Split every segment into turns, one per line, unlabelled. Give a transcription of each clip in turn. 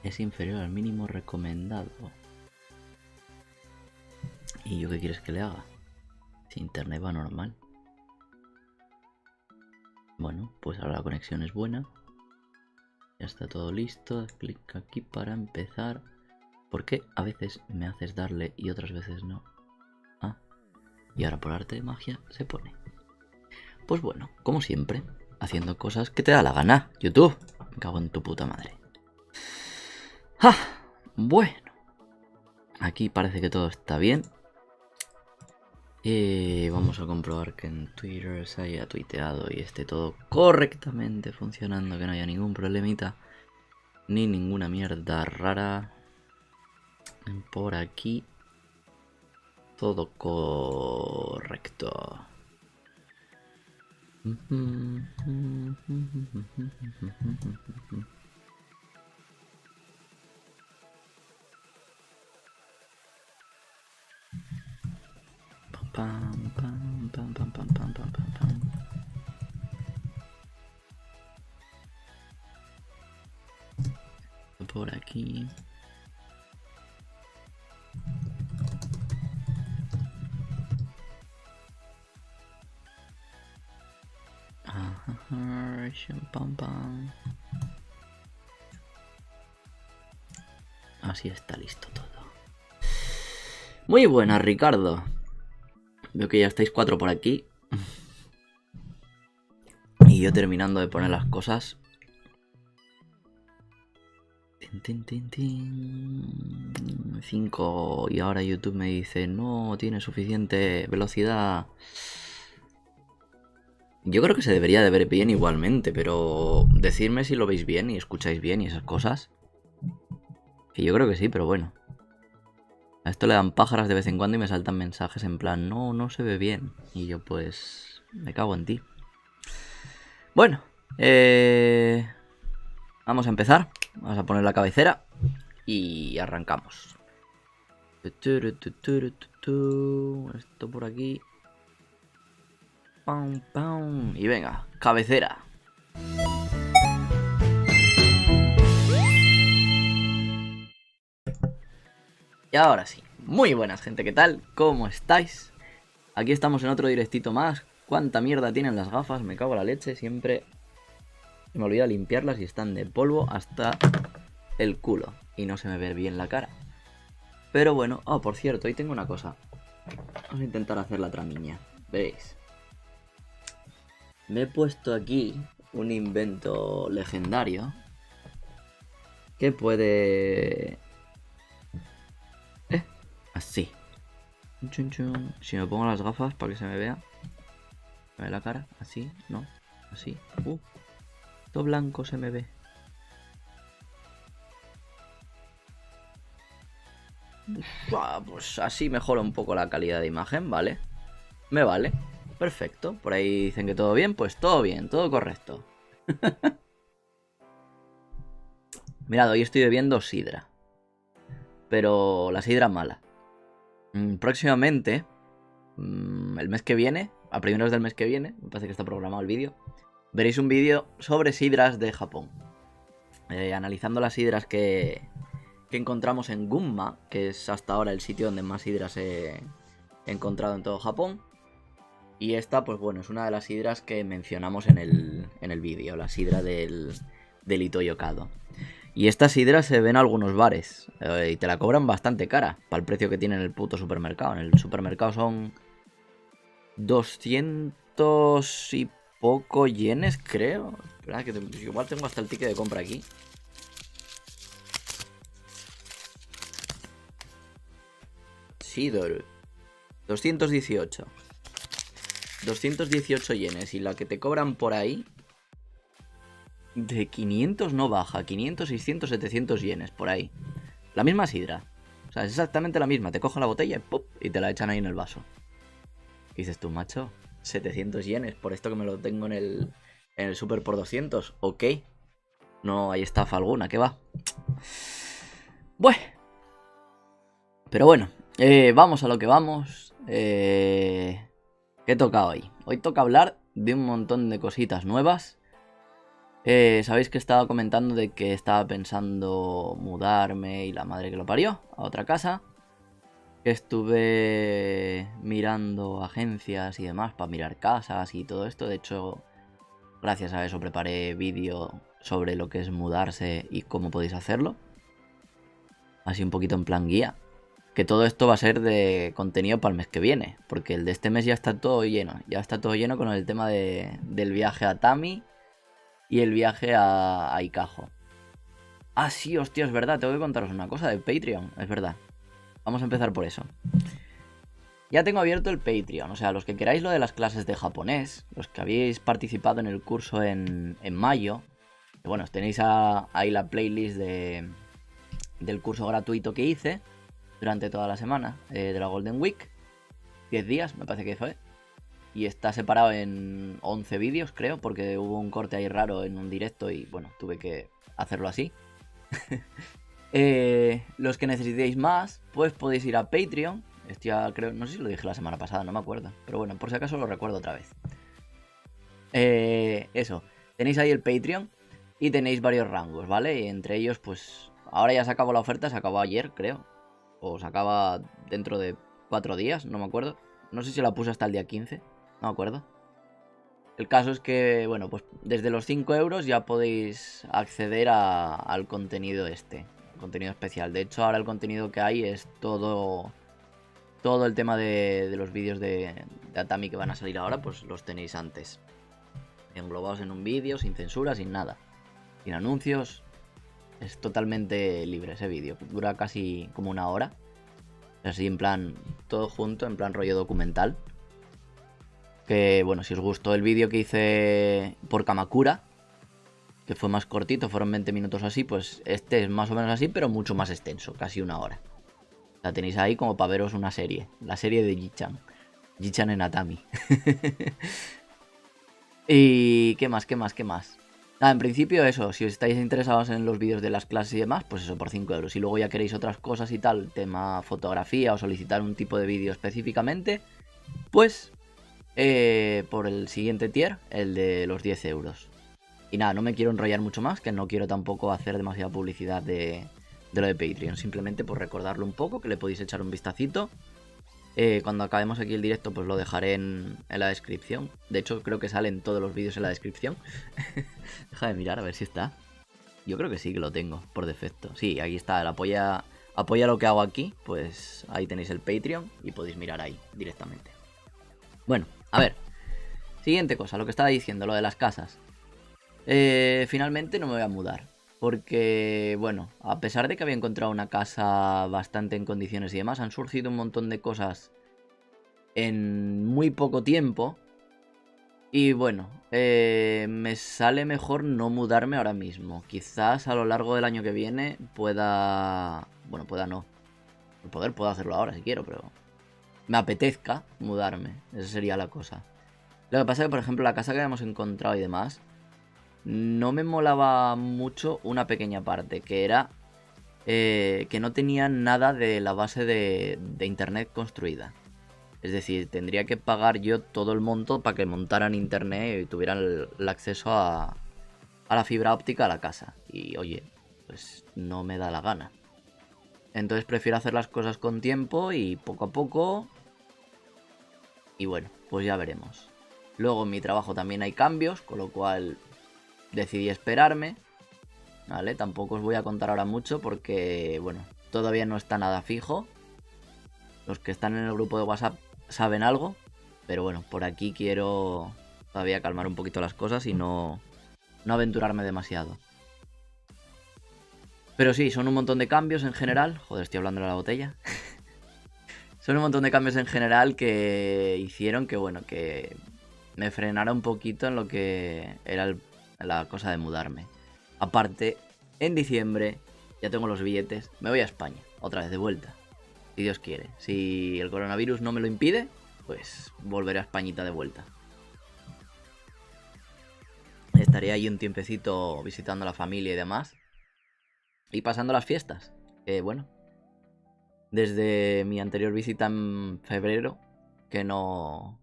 es inferior al mínimo recomendado. ¿Y yo qué quieres que le haga? Si internet va normal. Bueno, pues ahora la conexión es buena. Ya está todo listo. Clic aquí para empezar. ¿Por qué a veces me haces darle y otras veces no? Ah, y ahora por arte de magia se pone. Pues bueno, como siempre, haciendo cosas que te da la gana. YouTube, me cago en tu puta madre. ¡Ah! Bueno, aquí parece que todo está bien. Y vamos a comprobar que en Twitter se haya tuiteado y esté todo correctamente funcionando, que no haya ningún problemita ni ninguna mierda rara. Por aquí todo correcto. Pam, pam, pam, pam, pam, pam, pam, pam, pam. Por aquí. Pam, pam. Así está listo todo. Muy buena, Ricardo. Veo que ya estáis 4 por aquí. Y yo terminando de poner las cosas. 5. Y ahora YouTube me dice, no tiene suficiente velocidad. Yo creo que se debería de ver bien igualmente, pero decidme si lo veis bien y escucháis bien y esas cosas. Que yo creo que sí, pero bueno. A esto le dan pájaras de vez en cuando y me saltan mensajes en plan, no se ve bien. Y yo pues me cago en ti. Bueno, vamos a empezar. Vamos a poner la cabecera y arrancamos. Esto por aquí. Pam, pam. Y venga, cabecera. Y ahora sí, muy buenas gente, ¿qué tal? ¿Cómo estáis? Aquí estamos en otro directito más. ¿Cuánta mierda tienen las gafas? Me cago en la leche, siempre me olvida limpiarlas y están de polvo hasta el culo. Y no se me ve bien la cara. Pero bueno, por cierto, hoy tengo una cosa. Vamos a intentar hacer la tramiña, veréis. Me he puesto aquí un invento legendario que puede... así. Chun, chun. Si me pongo las gafas para que se me vea. ¿Me ve la cara? Así, no. Así. Todo blanco se me ve. Pues así mejora un poco la calidad de imagen, ¿vale? Me vale. Perfecto. Por ahí dicen que todo bien, pues todo bien, todo correcto. Mirad, hoy estoy bebiendo sidra. Pero la sidra mala. Próximamente, el mes que viene, a primeros del mes que viene, me parece que está programado el vídeo, veréis un vídeo sobre sidras de Japón. Analizando las sidras que encontramos en Gunma, que es hasta ahora el sitio donde más sidras he encontrado en todo Japón. Y esta, pues bueno, es una de las sidras que mencionamos en el vídeo, la sidra del Ito-Yokado. Y esta sidra se ve en algunos bares y te la cobran bastante cara para el precio que tiene en el puto supermercado. En el supermercado son 200 y poco yenes, creo. Espera, que igual tengo hasta el ticket de compra aquí. Sidor 218 yenes. Y la que te cobran por ahí, de 500 no baja. 500, 600, 700 yenes por ahí. La misma sidra. O sea, es exactamente la misma. Te cogen la botella y ¡pop! Y te la echan ahí en el vaso. ¿Qué dices tú, macho? 700 yenes por esto que me lo tengo en el super por 200. Ok. No hay estafa alguna, ¿qué va? Bueno. Pero bueno, vamos a lo que vamos. ¿Qué toca hoy? Hoy toca hablar de un montón de cositas nuevas. Sabéis que estaba comentando de que estaba pensando mudarme y la madre que lo parió a otra casa. Estuve mirando agencias y demás para mirar casas y todo esto. De hecho, gracias a eso preparé vídeo sobre lo que es mudarse y cómo podéis hacerlo. Así un poquito en plan guía. Que todo esto va a ser de contenido para el mes que viene. Porque el de este mes ya está todo lleno. Ya está todo lleno con el tema del viaje a Tami y el viaje a Ikajo. Ah, sí, hostia, es verdad. Tengo que contaros una cosa de Patreon. Es verdad. Vamos a empezar por eso. Ya tengo abierto el Patreon, o sea, los que queráis lo de las clases de japonés, los que habéis participado en el curso en mayo, que bueno, tenéis ahí la playlist del curso gratuito que hice durante toda la semana de la Golden Week, 10 días me parece que fue, y está separado en 11 vídeos creo, porque hubo un corte ahí raro en un directo y bueno, tuve que hacerlo así. Los que necesitéis más, pues podéis ir a Patreon. Esto ya creo, no sé si lo dije la semana pasada, no me acuerdo. Pero bueno, por si acaso lo recuerdo otra vez. Eso, tenéis ahí el Patreon y tenéis varios rangos, ¿vale? Y entre ellos, pues ahora ya se acabó la oferta, se acabó ayer, creo. O se acaba dentro de 4 días, no me acuerdo. No sé si la puse hasta el día 15, no me acuerdo. El caso es que, bueno, pues desde los 5 euros ya podéis acceder al contenido contenido especial. De hecho, ahora el contenido que hay es todo el tema de los vídeos de Atami que van a salir ahora, pues los tenéis antes. Englobados en un vídeo, sin censura, sin nada. Sin anuncios. Es totalmente libre ese vídeo. Dura casi como una hora. Así en plan, todo junto, en plan rollo documental. Que bueno, si os gustó el vídeo que hice por Kamakura, que fue más cortito, fueron 20 minutos así, pues este es más o menos así, pero mucho más extenso, casi una hora. La tenéis ahí como para veros una serie, la serie de Jichan. Jichan en Atami. ¿Y qué más, qué más, qué más? En principio eso, si os estáis interesados en los vídeos de las clases y demás, pues eso, por 5 euros. Si luego ya queréis otras cosas y tal, tema fotografía o solicitar un tipo de vídeo específicamente, pues por el siguiente tier, el de los 10 euros. Y nada, no me quiero enrollar mucho más, que no quiero tampoco hacer demasiada publicidad de lo de Patreon. Simplemente por recordarlo un poco, que le podéis echar un vistacito. Cuando acabemos aquí el directo, pues lo dejaré en la descripción. De hecho, creo que salen todos los vídeos en la descripción. Deja de mirar a ver si está. Yo creo que sí que lo tengo, por defecto. Sí, aquí está, el apoya lo que hago aquí. Pues ahí tenéis el Patreon y podéis mirar ahí directamente. Bueno, a ver. Siguiente cosa, lo que estaba diciendo, lo de las casas. Finalmente no me voy a mudar. Porque, bueno, a pesar de que había encontrado una casa bastante en condiciones y demás, han surgido un montón de cosas en muy poco tiempo. Y bueno, me sale mejor no mudarme ahora mismo. Quizás a lo largo del año que viene pueda... Bueno, pueda no. El poder puedo hacerlo ahora si quiero, pero... Me apetezca mudarme. Esa sería la cosa. Lo que pasa es que, por ejemplo, la casa que habíamos encontrado y demás... No me molaba mucho una pequeña parte, que era que no tenía nada de la base de internet construida. Es decir, tendría que pagar yo todo el monto para que montaran internet y tuvieran el acceso a la fibra óptica a la casa. Y oye, pues no me da la gana. Entonces prefiero hacer las cosas con tiempo y poco a poco. Y bueno, pues ya veremos. Luego en mi trabajo también hay cambios, con lo cual decidí esperarme. ¿Vale? Tampoco os voy a contar ahora mucho porque, bueno, todavía no está nada fijo. Los que están en el grupo de WhatsApp saben algo. Pero bueno, por aquí quiero todavía calmar un poquito las cosas y no aventurarme demasiado. Pero sí, son un montón de cambios en general. Joder, estoy hablando de la botella. Son un montón de cambios en general que hicieron que, bueno, que me frenara un poquito en lo que era la cosa de mudarme. Aparte, en diciembre ya tengo los billetes. Me voy a España, otra vez de vuelta. Si Dios quiere. Si el coronavirus no me lo impide, pues volveré a Españita de vuelta. Estaré ahí un tiempecito visitando a la familia y demás. Y pasando las fiestas. Bueno, desde mi anterior visita en febrero que no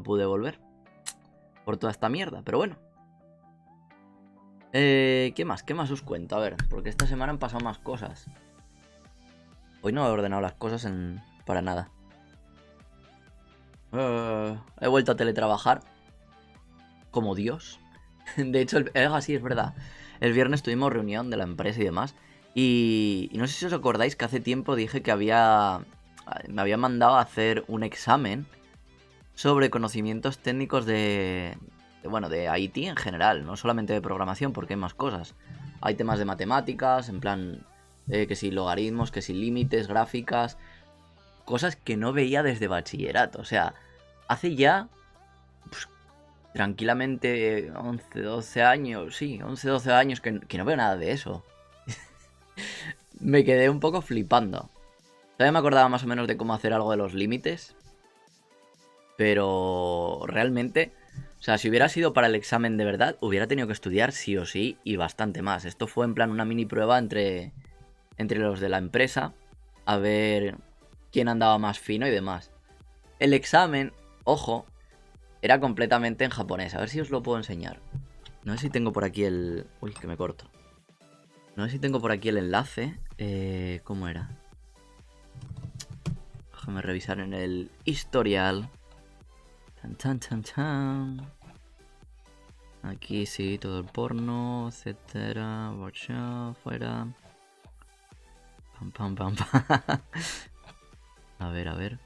pude volver. Por toda esta mierda, pero bueno. ¿Qué más? ¿Qué más os cuento? A ver, porque esta semana han pasado más cosas. Hoy no he ordenado las cosas para nada. He vuelto a teletrabajar. Como Dios. De hecho, así es verdad. El viernes tuvimos reunión de la empresa y demás. Y no sé si os acordáis que hace tiempo dije que me había mandado a hacer un examen sobre conocimientos técnicos bueno, de IT en general, no solamente de programación, porque hay más cosas. Hay temas de matemáticas, en plan, que si logaritmos, que si límites, gráficas, cosas que no veía desde bachillerato. O sea, hace ya pues, tranquilamente 11, 12 años, sí, 11, 12 años que no veo nada de eso. Me quedé un poco flipando. Todavía me acordaba más o menos de cómo hacer algo de los límites, pero realmente, o sea, si hubiera sido para el examen de verdad, hubiera tenido que estudiar sí o sí y bastante más. Esto fue en plan una mini prueba entre los de la empresa, a ver quién andaba más fino y demás. El examen, ojo, era completamente en japonés. A ver si os lo puedo enseñar. No sé si tengo por aquí el... Uy, que me corto. No sé si tengo por aquí el enlace. ¿Cómo era? Déjame revisar en el historial. Chan, chan, chan, chan. Aquí sí, todo el porno, etcétera. Workshop, fuera. Pam, pam, pam, pam. A ver, a ver.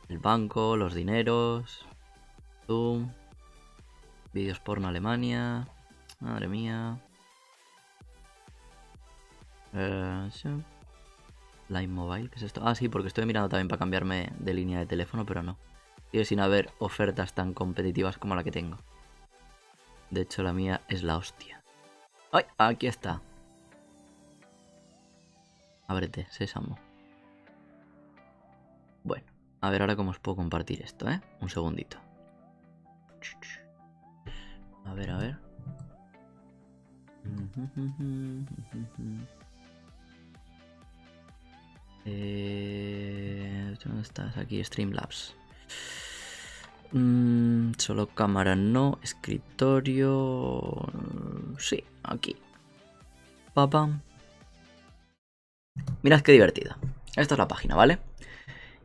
El banco, los dineros. Zoom. Vídeos porno Alemania. Madre mía. Sí. Line Mobile, ¿qué es esto? Ah, sí, porque estoy mirando también para cambiarme de línea de teléfono, pero no. Sigue sin haber ofertas tan competitivas como la que tengo. De hecho, la mía es la hostia. ¡Ay! Aquí está. Ábrete, sésamo. Bueno, a ver ahora cómo os puedo compartir esto, ¿eh? Un segundito. A ver, a ver. ¿Dónde estás? Aquí, Streamlabs. Solo cámara no, escritorio... Sí, aquí. Papam. Mirad qué divertida. Esta es la página, ¿vale?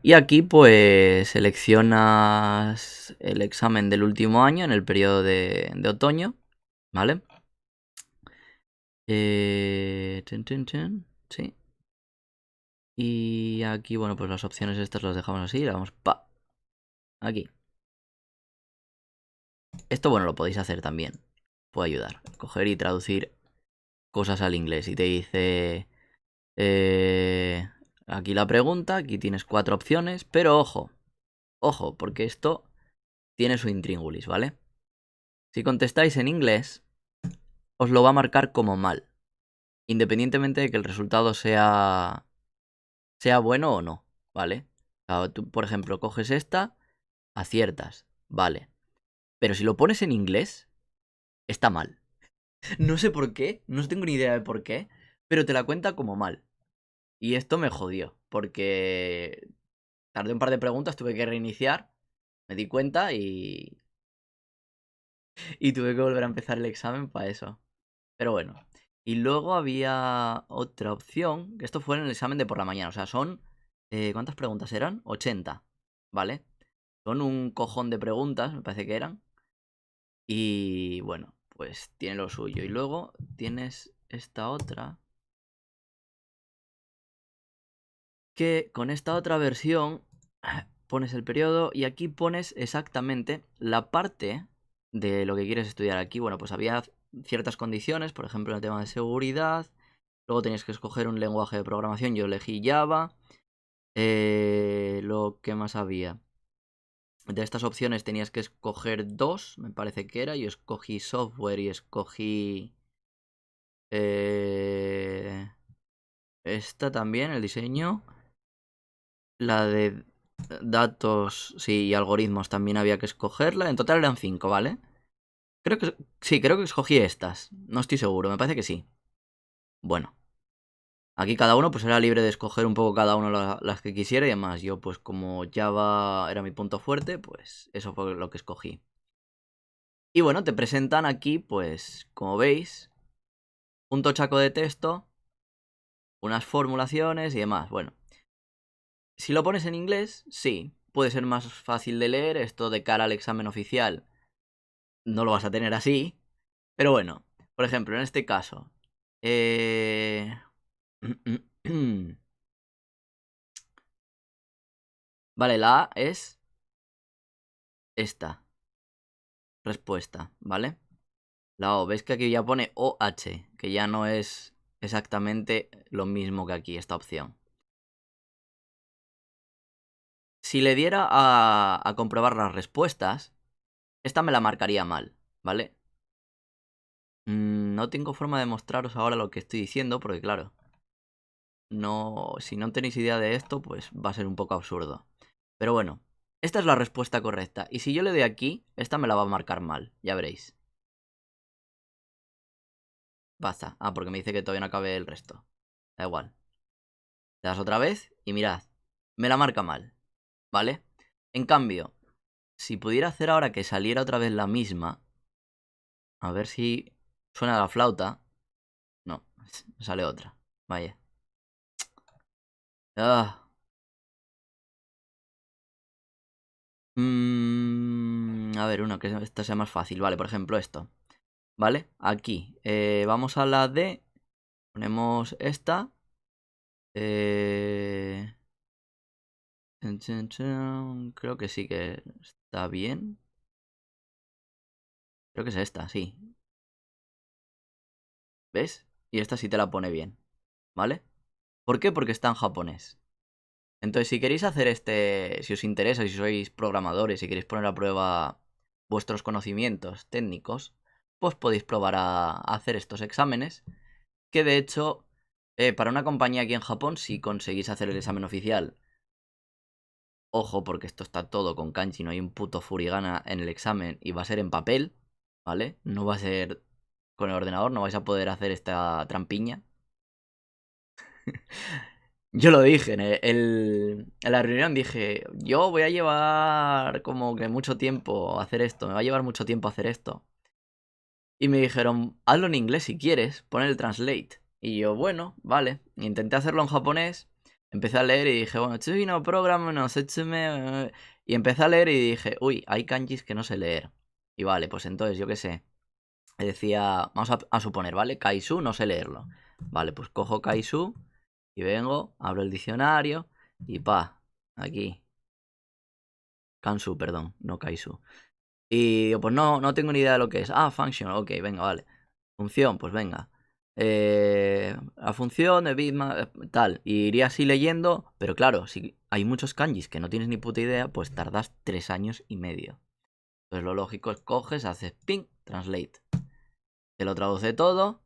Y aquí pues seleccionas el examen del último año en el periodo de otoño, ¿vale? Sí. Y aquí, bueno, pues las opciones estas las dejamos así, le damos pa. Aquí. Esto, bueno, lo podéis hacer también. Puede ayudar. Coger y traducir cosas al inglés. Y te dice... aquí la pregunta, aquí tienes 4 opciones, pero ojo. Ojo, porque esto tiene su intríngulis, ¿vale? Si contestáis en inglés, os lo va a marcar como mal. Independientemente de que el resultado sea bueno o no, ¿vale? O sea, tú, por ejemplo, coges esta, aciertas, vale. Pero si lo pones en inglés, está mal. No sé por qué, no tengo ni idea de por qué, pero te la cuenta como mal. Y esto me jodió, porque tardé un par de preguntas, tuve que reiniciar, me di cuenta y tuve que volver a empezar el examen para eso. Pero bueno. Y luego había otra opción, que esto fue en el examen de por la mañana. O sea, son... ¿cuántas preguntas eran? 80, ¿vale? Son un cojón de preguntas, me parece que eran. Y bueno, pues tiene lo suyo. Y luego tienes esta otra. Que con esta otra versión pones el periodo y aquí pones exactamente la parte de lo que quieres estudiar. Aquí, bueno, pues había ciertas condiciones, por ejemplo, el tema de seguridad. Luego tenías que escoger un lenguaje de programación. Yo elegí Java. Lo que más había. De estas opciones tenías que escoger 2, me parece que era. Yo escogí software y escogí... esta también, el diseño. La de datos, sí, y algoritmos también había que escogerla. En total eran 5, ¿vale? Creo que... Sí, creo que escogí estas. No estoy seguro, me parece que sí. Bueno. Aquí cada uno pues era libre de escoger un poco cada uno las que quisiera y además yo pues como Java era mi punto fuerte, pues eso fue lo que escogí. Y bueno, te presentan aquí, pues, como veis, un tochaco de texto, unas formulaciones y demás. Bueno, si lo pones en inglés, sí, puede ser más fácil de leer. Esto de cara al examen oficial no lo vas a tener así. Pero bueno, por ejemplo, en este caso... Vale, la A es esta respuesta, ¿vale? La O, ves que aquí ya pone OH, que ya no es exactamente lo mismo que aquí, esta opción. Si le diera a comprobar las respuestas, esta me la marcaría mal, ¿vale? No tengo forma de mostraros ahora lo que estoy diciendo, porque claro, no, si no tenéis idea de esto, pues va a ser un poco absurdo. Pero bueno, esta es la respuesta correcta. Y si yo le doy aquí, esta me la va a marcar mal, ya veréis. Basta. Ah, porque me dice que todavía no acabe el resto. Da igual. Le das otra vez y mirad, me la marca mal, ¿vale? En cambio, si pudiera hacer ahora que saliera otra vez la misma, a ver si suena la flauta. No, sale otra. Vaya. Ah. A ver, uno que esta sea más fácil. Vale, por ejemplo esto. ¿Vale? Aquí. Vamos a la D. Ponemos esta. Creo que sí que está bien. Creo que es esta, sí. ¿Ves? Y esta sí te la pone bien. ¿Vale? ¿Por qué? Porque está en japonés. Entonces, si queréis hacer si os interesa, si sois programadores, si queréis poner a prueba vuestros conocimientos técnicos, pues podéis probar a hacer estos exámenes. Que de hecho, para una compañía aquí en Japón, si conseguís hacer el examen oficial, ojo, porque esto está todo con kanji, no hay un puto furigana en el examen y va a ser en papel, ¿vale? No va a ser con el ordenador, no vais a poder hacer esta trampiña. Yo lo dije en la reunión, dije, yo voy a llevar como que mucho tiempo a hacer esto, me va a llevar mucho tiempo hacer esto. Y me dijeron, hazlo en inglés si quieres, pon el translate. Y yo, bueno, vale. Intenté hacerlo en japonés, empecé a leer y dije, bueno, Tsugi no programa no setsume. Y empecé a leer y dije, uy, hay kanjis que no sé leer. Y vale, pues entonces, yo qué sé. Decía, vamos a suponer, ¿vale? Kaisu, no sé leerlo. Vale, pues cojo Kaisu y vengo, abro el diccionario y aquí. Kansu, perdón, no Kaisu. Y digo, pues no tengo ni idea de lo que es. Ah, function, ok, venga, vale. Función, pues venga. La función de Bitmap, tal. Y iría así leyendo, pero claro, si hay muchos kanjis que no tienes ni puta idea, pues tardas 3 años y medio. Entonces lo lógico es coges, haces ping, translate. Te lo traduce todo.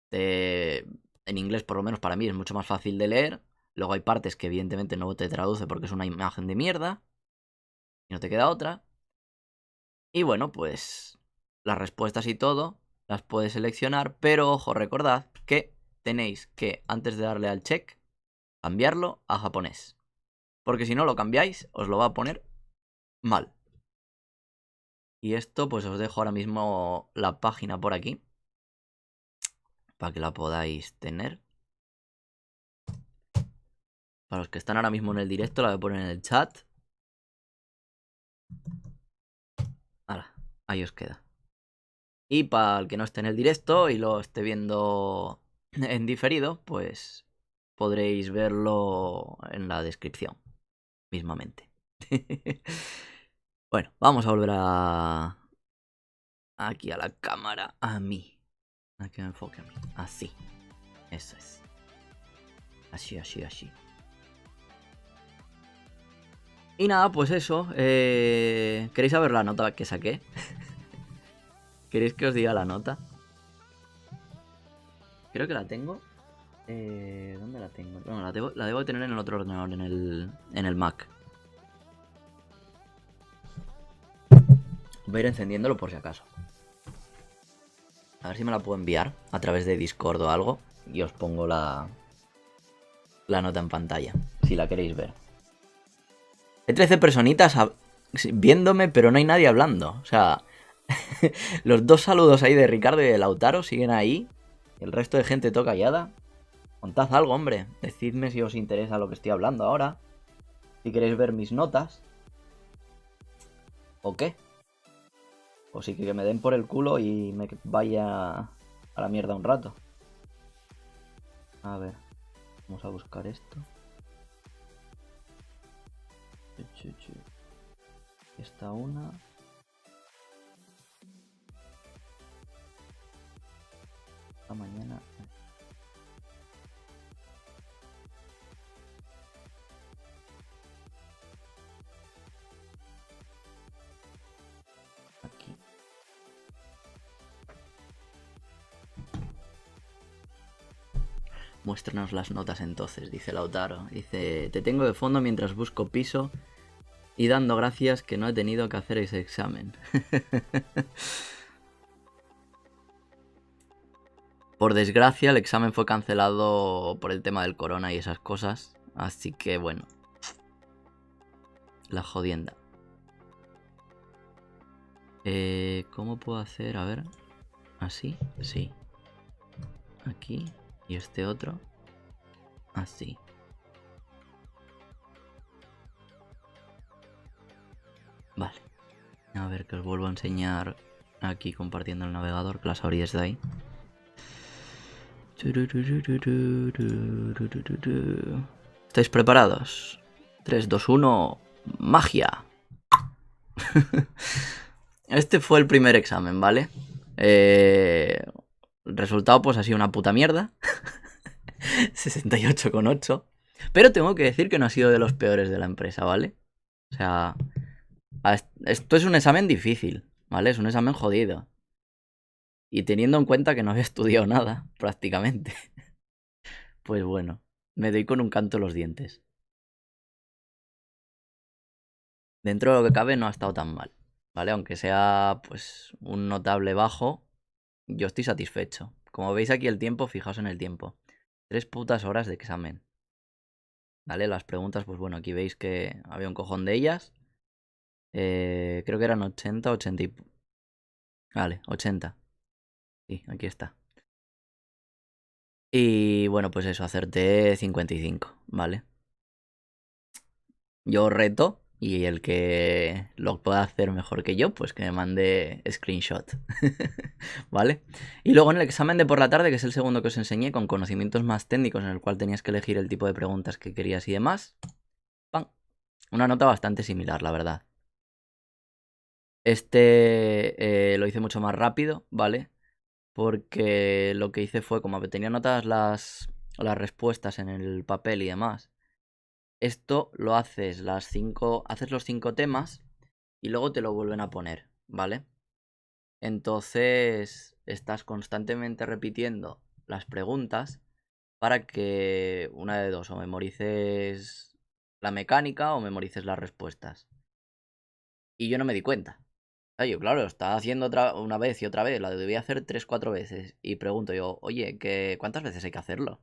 En inglés, por lo menos para mí, es mucho más fácil de leer. Luego hay partes que evidentemente no te traduce porque es una imagen de mierda. Y no te queda otra. Y bueno, pues las respuestas y todo las puedes seleccionar. Pero ojo, recordad que tenéis que, antes de darle al check, cambiarlo a japonés. Porque si no lo cambiáis, os lo va a poner mal. Y esto, pues os dejo ahora mismo la página por aquí. Para que la podáis tener. Para los que están ahora mismo en el directo, la voy a poner en el chat. Ahora, ahí os queda. Y para el que no esté en el directo y lo esté viendo en diferido, pues podréis verlo en la descripción mismamente. Bueno, vamos a volver aquí a la cámara, a mí. A que me enfoque a mí. Así. Eso es. Así, así, así. Y nada, pues eso. ¿Queréis saber la nota que saqué? ¿Queréis que os diga la nota? Creo que la tengo. ¿Dónde la tengo? Bueno, la debo de tener en el otro ordenador, en el Mac. Voy a ir encendiéndolo por si acaso. A ver si me la puedo enviar a través de Discord o algo. Y os pongo la nota en pantalla, si la queréis ver. Hay 13 personitas viéndome, pero no hay nadie hablando. O sea, Los dos saludos ahí de Ricardo y de Lautaro siguen ahí. El resto de gente toca callada. Contad algo, hombre. Decidme si os interesa lo que estoy hablando ahora. Si queréis ver mis notas. ¿O qué? O si que me den por el culo y me vaya a la mierda un rato. A ver. Vamos a buscar esto. Esta una. Esta mañana. Aquí. Muéstranos las notas entonces, dice Lautaro. Dice, te tengo de fondo mientras busco piso y dando gracias que no he tenido que hacer ese examen. Por desgracia, el examen fue cancelado por el tema del corona y esas cosas. Así que bueno. La jodienda. ¿Cómo puedo hacer? A ver. ¿Así? Sí. Aquí. Y este otro. Así. Vale. A ver, que os vuelvo a enseñar aquí compartiendo el navegador, que las abrí desde ahí. ¿Estáis preparados? 3, 2, 1... ¡Magia! Este fue el primer examen, ¿vale? El resultado pues ha sido una puta mierda. 68,8. Pero tengo que decir que no ha sido de los peores de la empresa, ¿vale? O sea, esto es un examen difícil, ¿vale? Es un examen jodido. Y teniendo en cuenta que no había estudiado nada, prácticamente. Pues bueno, me doy con un canto en los dientes. Dentro de lo que cabe no ha estado tan mal, ¿vale? Aunque sea pues un notable bajo, yo estoy satisfecho. Como veis aquí el tiempo, fijaos en el tiempo. 3 putas horas de examen. ¿Vale? Las preguntas, pues bueno, aquí veis que había un cojón de ellas. Creo que eran 80, 80 y... Vale, 80. Sí, aquí está. Y bueno, pues eso, acerté 55, ¿vale? Yo reto y el que lo pueda hacer mejor que yo, pues que me mande screenshot. ¿Vale? Y luego en el examen de por la tarde, que es el segundo que os enseñé, con conocimientos más técnicos, en el cual tenías que elegir el tipo de preguntas que querías y demás. ¡Pam! Una nota bastante similar, la verdad. Este lo hice mucho más rápido, ¿vale? Porque lo que hice fue, como tenía notas las respuestas en el papel y demás, esto lo haces haces los 5 temas y luego te lo vuelven a poner, ¿vale? Entonces estás constantemente repitiendo las preguntas para que una de dos, o memorices la mecánica o memorices las respuestas. Y yo no me di cuenta. Yo, claro, estaba haciendo una vez y otra vez, la debía hacer 3, 4 veces. Y pregunto yo, oye, ¿cuántas veces hay que hacerlo?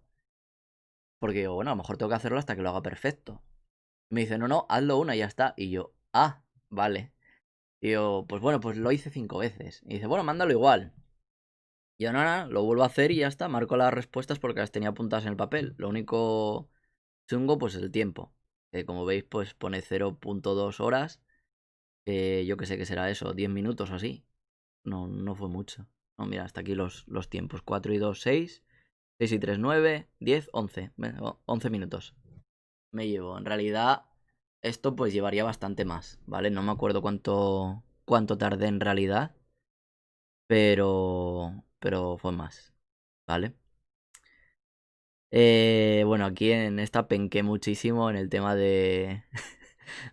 Porque yo, bueno, a lo mejor tengo que hacerlo hasta que lo haga perfecto. Me dice, no, no, hazlo una y ya está. Y yo, vale. Y yo, pues bueno, pues lo hice 5 veces. Y dice, bueno, mándalo igual. Y yo, no, lo vuelvo a hacer y ya está. Marco las respuestas porque las tenía apuntadas en el papel. Lo único chungo, pues es el tiempo. Que como veis, pues pone 0,2 horas. Yo que sé que será eso, 10 minutos o así. No, no fue mucho. No, mira, hasta aquí los tiempos. 4 y 2, 6. 6 y 3, 9. 10, 11. 11 minutos. Me llevo. En realidad, esto pues llevaría bastante más, ¿vale? No me acuerdo cuánto tardé en realidad. Pero fue más, ¿vale? Bueno, aquí en esta penqué muchísimo en el tema de,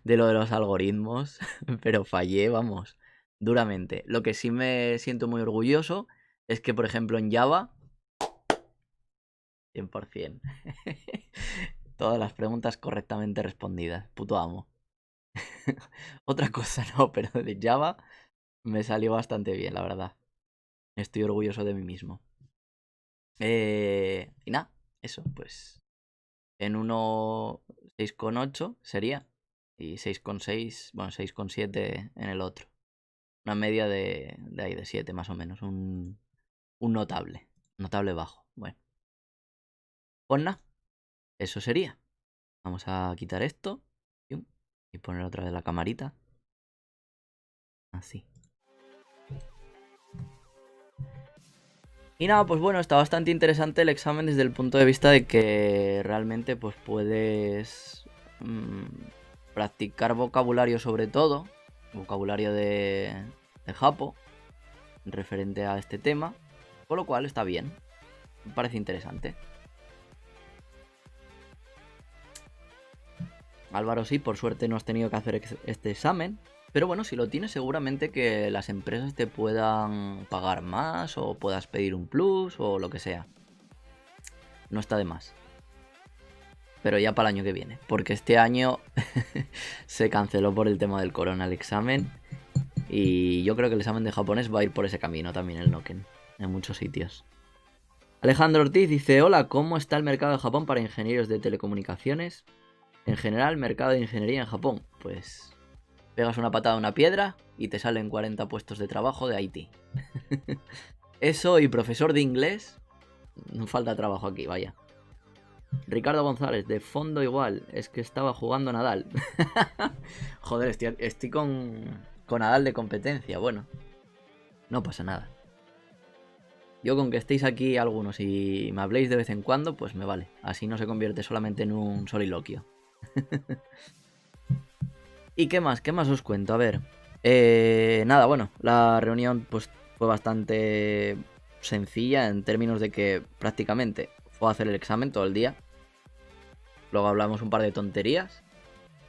de lo de los algoritmos, pero fallé, vamos, duramente. Lo que sí me siento muy orgulloso es que, por ejemplo, en Java, 100%. Todas las preguntas correctamente respondidas. Puto amo. Otra cosa no, pero de Java me salió bastante bien, la verdad. Estoy orgulloso de mí mismo. Y nada, eso, pues en uno 6,8 sería y 6,6, bueno, 6,7 en el otro. Una media de ahí, de 7 más o menos. Un notable. Notable bajo. Bueno. Pues nada. Eso sería. Vamos a quitar esto. Y poner otra vez la camarita. Así. Y nada, pues bueno, está bastante interesante el examen desde el punto de vista de que realmente pues puedes practicar vocabulario sobre todo. Vocabulario de Japo. Referente a este tema. Con lo cual está bien. Me parece interesante. Álvaro, sí, por suerte no has tenido que hacer este examen. Pero bueno, si lo tienes, seguramente que las empresas te puedan pagar más o puedas pedir un plus o lo que sea. No está de más. Pero ya para el año que viene. Porque este año se canceló por el tema del corona el examen. Y yo creo que el examen de japonés va a ir por ese camino también, el Noken. En muchos sitios. Alejandro Ortiz dice: hola, ¿cómo está el mercado de Japón para ingenieros de telecomunicaciones? En general, mercado de ingeniería en Japón. Pues pegas una patada a una piedra y te salen 40 puestos de trabajo de Haití. Eso y profesor de inglés. No falta trabajo aquí, vaya. Ricardo González, de fondo igual. Es que estaba jugando Nadal. Joder, estoy con Nadal de competencia. Bueno, no pasa nada. Yo con que estéis aquí algunos y me habléis de vez en cuando, pues me vale. Así no se convierte solamente en un soliloquio. ¿Y qué más? ¿Qué más os cuento? A ver. Nada, bueno, la reunión pues fue bastante sencilla en términos de que prácticamente fue a hacer el examen todo el día. Luego hablamos un par de tonterías.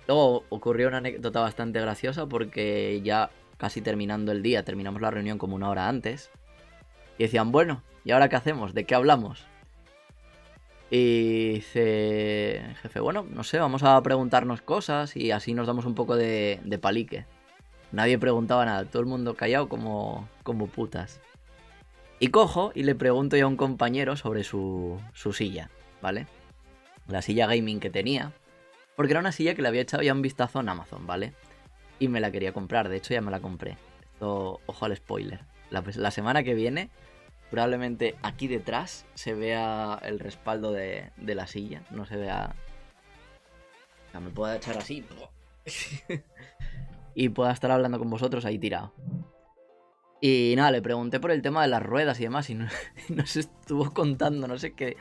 Luego ocurrió una anécdota bastante graciosa porque ya casi terminando el día, terminamos la reunión como una hora antes. Y decían, bueno, ¿y ahora qué hacemos? ¿De qué hablamos? Y dice el jefe, bueno, no sé, vamos a preguntarnos cosas y así nos damos un poco de palique. Nadie preguntaba nada, todo el mundo callado como putas. Y cojo y le pregunto yo a un compañero sobre su silla, ¿vale? La silla gaming que tenía. Porque era una silla que le había echado ya un vistazo en Amazon, ¿vale? Y me la quería comprar, de hecho ya me la compré. Esto, ojo al spoiler. La semana que viene, probablemente aquí detrás se vea el respaldo de la silla. No se vea... O sea, me pueda echar así. Y pueda estar hablando con vosotros ahí tirado. Y nada, le pregunté por el tema de las ruedas y demás y nos estuvo contando no sé qué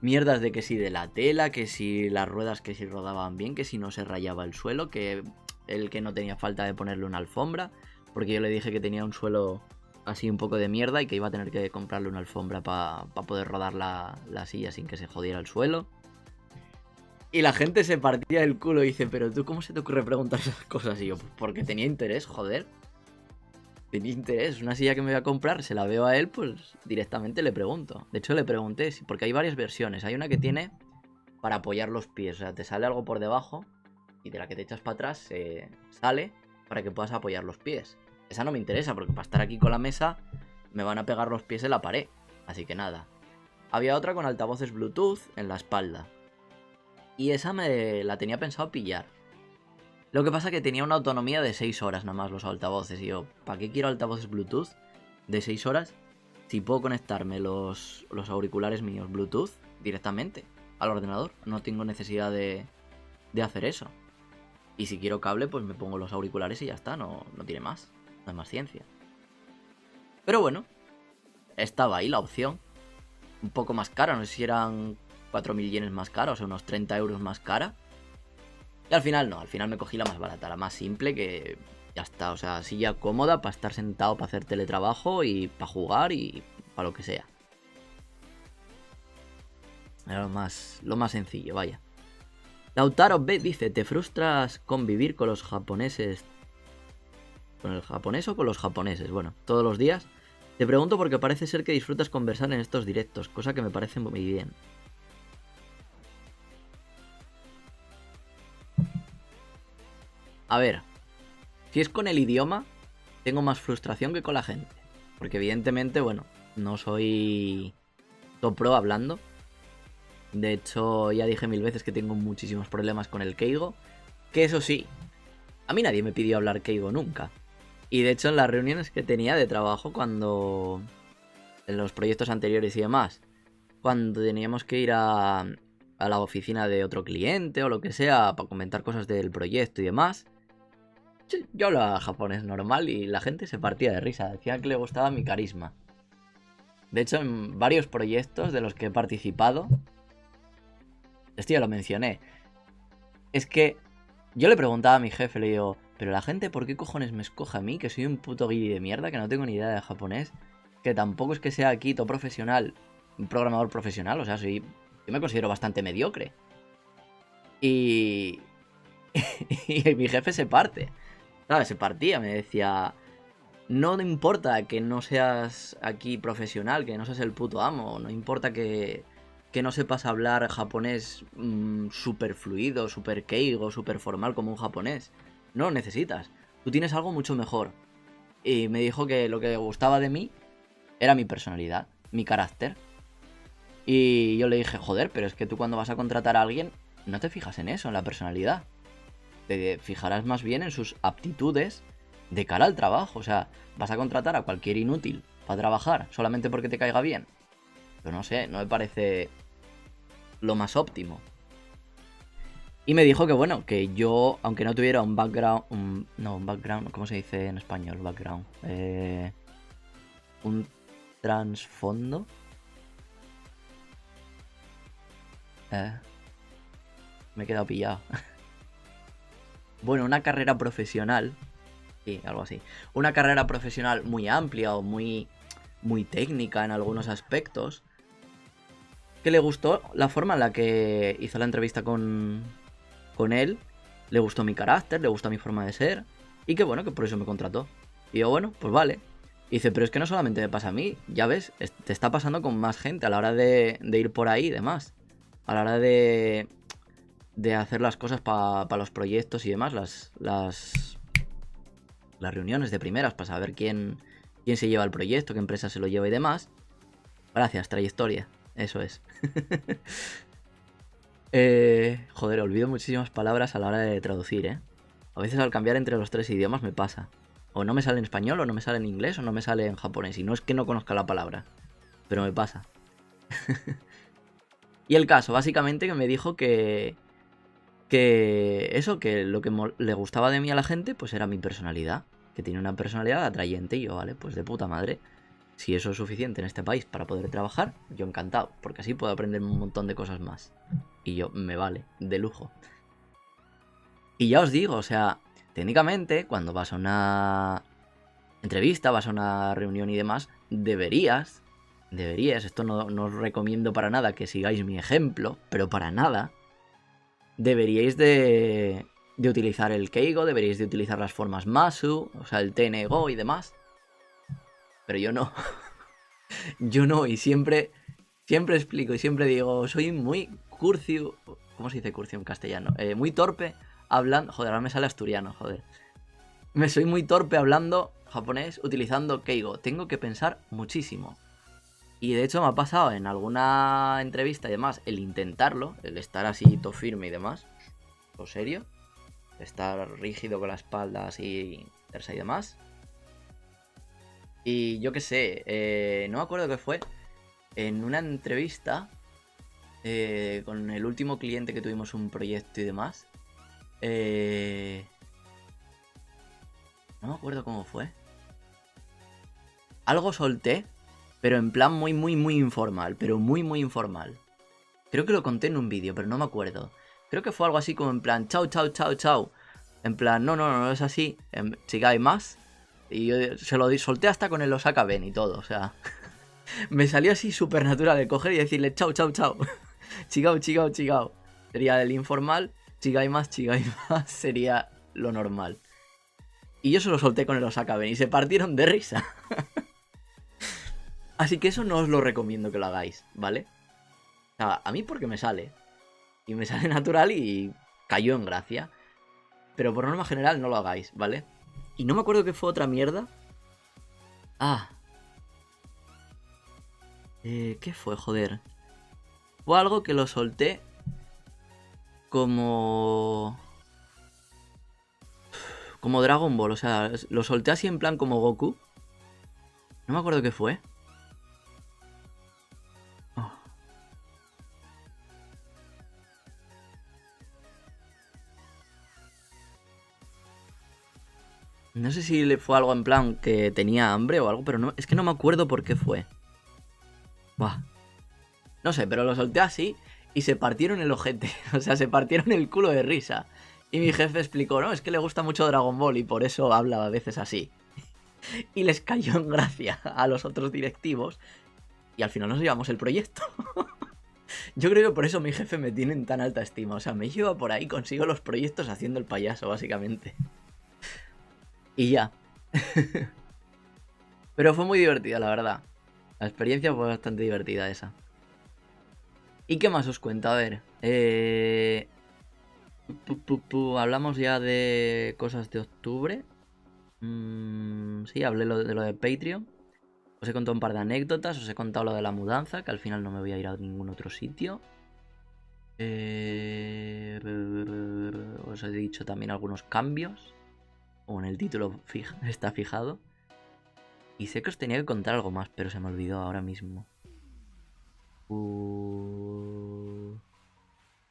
mierdas de que si de la tela, que si las ruedas que si rodaban bien, que si no se rayaba el suelo, que el que no tenía falta de ponerle una alfombra, porque yo le dije que tenía un suelo así un poco de mierda y que iba a tener que comprarle una alfombra para poder rodar la silla sin que se jodiera el suelo. Y la gente se partía el culo y dice, pero tú ¿cómo se te ocurre preguntar esas cosas? Y yo, pues porque tenía interés, joder. Tenía interés, una silla que me voy a comprar, se la veo a él, pues directamente le pregunto. De hecho le pregunté, porque hay varias versiones. Hay una que tiene para apoyar los pies, o sea, te sale algo por debajo y de la que te echas para atrás se sale para que puedas apoyar los pies. Esa no me interesa porque para estar aquí con la mesa me van a pegar los pies en la pared. Así que nada. Había otra con altavoces Bluetooth en la espalda. Y esa me la tenía pensado pillar. Lo que pasa es que tenía una autonomía de 6 horas nada más los altavoces. Y yo, ¿para qué quiero altavoces Bluetooth de 6 horas si puedo conectarme los auriculares míos Bluetooth directamente al ordenador? No tengo necesidad de hacer eso. Y si quiero cable, pues me pongo los auriculares y ya está. No tiene más. No hay más ciencia. Pero bueno, estaba ahí la opción. Un poco más cara, no sé si eran 4.000 yenes más cara, o sea, unos 30 euros más cara. Y al final no, al final me cogí la más barata, la más simple, que ya está, o sea, silla cómoda para estar sentado, para hacer teletrabajo y para jugar y para lo que sea. Era lo más sencillo, vaya. Lautaro B dice, ¿te frustras convivir con los japoneses? ¿Con el japonés o con los japoneses? Bueno, todos los días. Te pregunto porque parece ser que disfrutas conversar en estos directos, cosa que me parece muy bien. A ver, si es con el idioma, tengo más frustración que con la gente. Porque evidentemente, bueno, no soy top pro hablando. De hecho, ya dije 1000 veces que tengo muchísimos problemas con el Keigo. Que eso sí, a mí nadie me pidió hablar Keigo nunca. Y de hecho en las reuniones que tenía de trabajo en los proyectos anteriores y demás, cuando teníamos que ir a la oficina de otro cliente o lo que sea para comentar cosas del proyecto y demás, yo hablaba japonés normal y la gente se partía de risa, decía que le gustaba mi carisma. De hecho, en varios proyectos de los que he participado, esto ya lo mencioné, es que yo le preguntaba a mi jefe, le digo, pero la gente, ¿por qué cojones me escoge a mí, que soy un puto guiri de mierda, que no tengo ni idea de japonés, que tampoco es que sea aquí todo profesional, un programador profesional, o sea, yo me considero bastante mediocre. Y... y mi jefe se parte, ¿sabes? Se partía, me decía, no importa que no seas aquí profesional, que no seas el puto amo, no importa que no sepas hablar japonés súper fluido, súper keigo, súper formal como un japonés. No lo necesitas. Tú tienes algo mucho mejor. Y me dijo que lo que gustaba de mí era mi personalidad, mi carácter. Y yo le dije, joder, pero es que tú cuando vas a contratar a alguien no te fijas en eso, en la personalidad. Te fijarás más bien en sus aptitudes de cara al trabajo. O sea, vas a contratar a cualquier inútil para trabajar solamente porque te caiga bien. Pero no sé, no me parece lo más óptimo. Y me dijo que bueno, que yo, aunque no tuviera un background... un background, ¿cómo se dice en español? Background. Un trasfondo. Me he quedado pillado. Bueno, una carrera profesional. Sí, algo así. Una carrera profesional muy amplia o muy técnica en algunos aspectos. Que le gustó la forma en la que hizo la entrevista con él. Le gustó mi carácter, le gustó mi forma de ser. Y que bueno, que por eso me contrató. Y yo, bueno, pues vale. Y dice, pero es que no solamente me pasa a mí, ya ves, te está pasando con más gente a la hora de ir por ahí y demás. A la hora de hacer las cosas para los proyectos y demás, las reuniones de primeras para saber quién se lleva el proyecto, qué empresa se lo lleva y demás. Gracias, trayectoria. Eso es. Joder, olvido muchísimas palabras a la hora de traducir, ¿eh? A veces al cambiar entre los tres idiomas me pasa. O no me sale en español, o no me sale en inglés, o no me sale en japonés. Y no es que no conozca la palabra, pero me pasa. Y el caso, básicamente, que me dijo que eso, que lo que le gustaba de mí a la gente, pues era mi personalidad. Que tiene una personalidad atrayente y yo, vale, pues de puta madre. Si eso es suficiente en este país para poder trabajar, yo encantado, porque así puedo aprender un montón de cosas más. Y yo, me vale, de lujo. Y ya os digo, o sea, técnicamente, cuando vas a una entrevista, vas a una reunión y demás, deberías, esto no os recomiendo para nada que sigáis mi ejemplo, pero para nada, deberíais de utilizar el Keigo, deberíais de utilizar las formas Masu, o sea, el TNGO y demás. Pero yo no. Yo no, y siempre explico y siempre digo, soy muy curcio. ¿Cómo se dice curcio en castellano? Muy torpe hablando. Joder, ahora me sale asturiano, joder. Me soy muy torpe hablando japonés utilizando Keigo. Tengo que pensar muchísimo. Y de hecho me ha pasado en alguna entrevista y demás el intentarlo, el estar así todo firme y demás. ¿O serio? Estar rígido con la espalda así, tersa y demás. Y yo qué sé, no me acuerdo qué fue. En una entrevista con el último cliente que tuvimos un proyecto y demás. No me acuerdo cómo fue. Algo solté, pero en plan muy, muy, muy informal. Pero muy, muy informal. Creo que lo conté en un vídeo, pero no me acuerdo. Creo que fue algo así como en plan, chao, chao, chao, chao. En plan, no es así. Sigáis más. Y yo se lo solté hasta con el Osaka Ben y todo, o sea. Me salió así súper natural de coger y decirle chao, chao, chao. Chigao, chigao, chigao. Sería el informal. Chigai más sería lo normal. Y yo se lo solté con el Osaka Ben y se partieron de risa. Así que eso no os lo recomiendo que lo hagáis, ¿vale? O sea, a mí porque me sale. Y me sale natural y cayó en gracia. Pero por norma general no lo hagáis, ¿vale? Y no me acuerdo qué fue otra mierda. Ah. ¿Qué fue, joder? Fue algo que lo solté como Como Dragon Ball, o sea, lo solté así en plan como Goku. No me acuerdo qué fue. Oh. No sé si le fue algo en plan que tenía hambre o algo, pero no, es que no me acuerdo por qué fue. Buah. No sé, pero lo solté así y se partieron el ojete. O sea, se partieron el culo de risa. Y mi jefe explicó, no, es que le gusta mucho Dragon Ball y por eso habla a veces así. Y les cayó en gracia a los otros directivos. Y al final nos llevamos el proyecto. Yo creo que por eso mi jefe me tiene en tan alta estima. O sea, me lleva por ahí, consigo los proyectos haciendo el payaso, básicamente. Y ya. Pero fue muy divertida, la verdad. La experiencia fue bastante divertida esa. ¿Y qué más os cuento? A ver. Hablamos ya de cosas de octubre. Sí, hablé de lo de Patreon. Os he contado un par de anécdotas. Os he contado lo de la mudanza, que al final no me voy a ir a ningún otro sitio. Os he dicho también algunos cambios. O en el título está fijado. Y sé que os tenía que contar algo más, pero se me olvidó ahora mismo.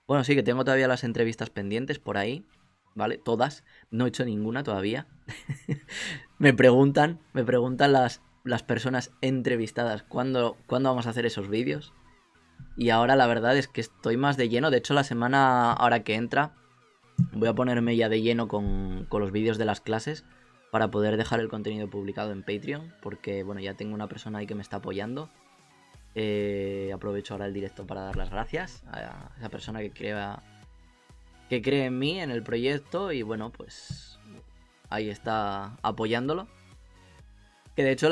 Bueno, sí, que tengo todavía las entrevistas pendientes por ahí, ¿vale? Todas. No he hecho ninguna todavía. me preguntan las personas entrevistadas cuándo vamos a hacer esos vídeos. Y ahora la verdad es que estoy más de lleno. De hecho, la semana ahora que entra voy a ponerme ya de lleno con los vídeos de las clases para poder dejar el contenido publicado en Patreon. Porque, bueno, ya tengo una persona ahí que me está apoyando. Aprovecho ahora el directo para dar las gracias a esa persona que cree en mí, en el proyecto, y bueno, pues ahí está apoyándolo. Que de hecho,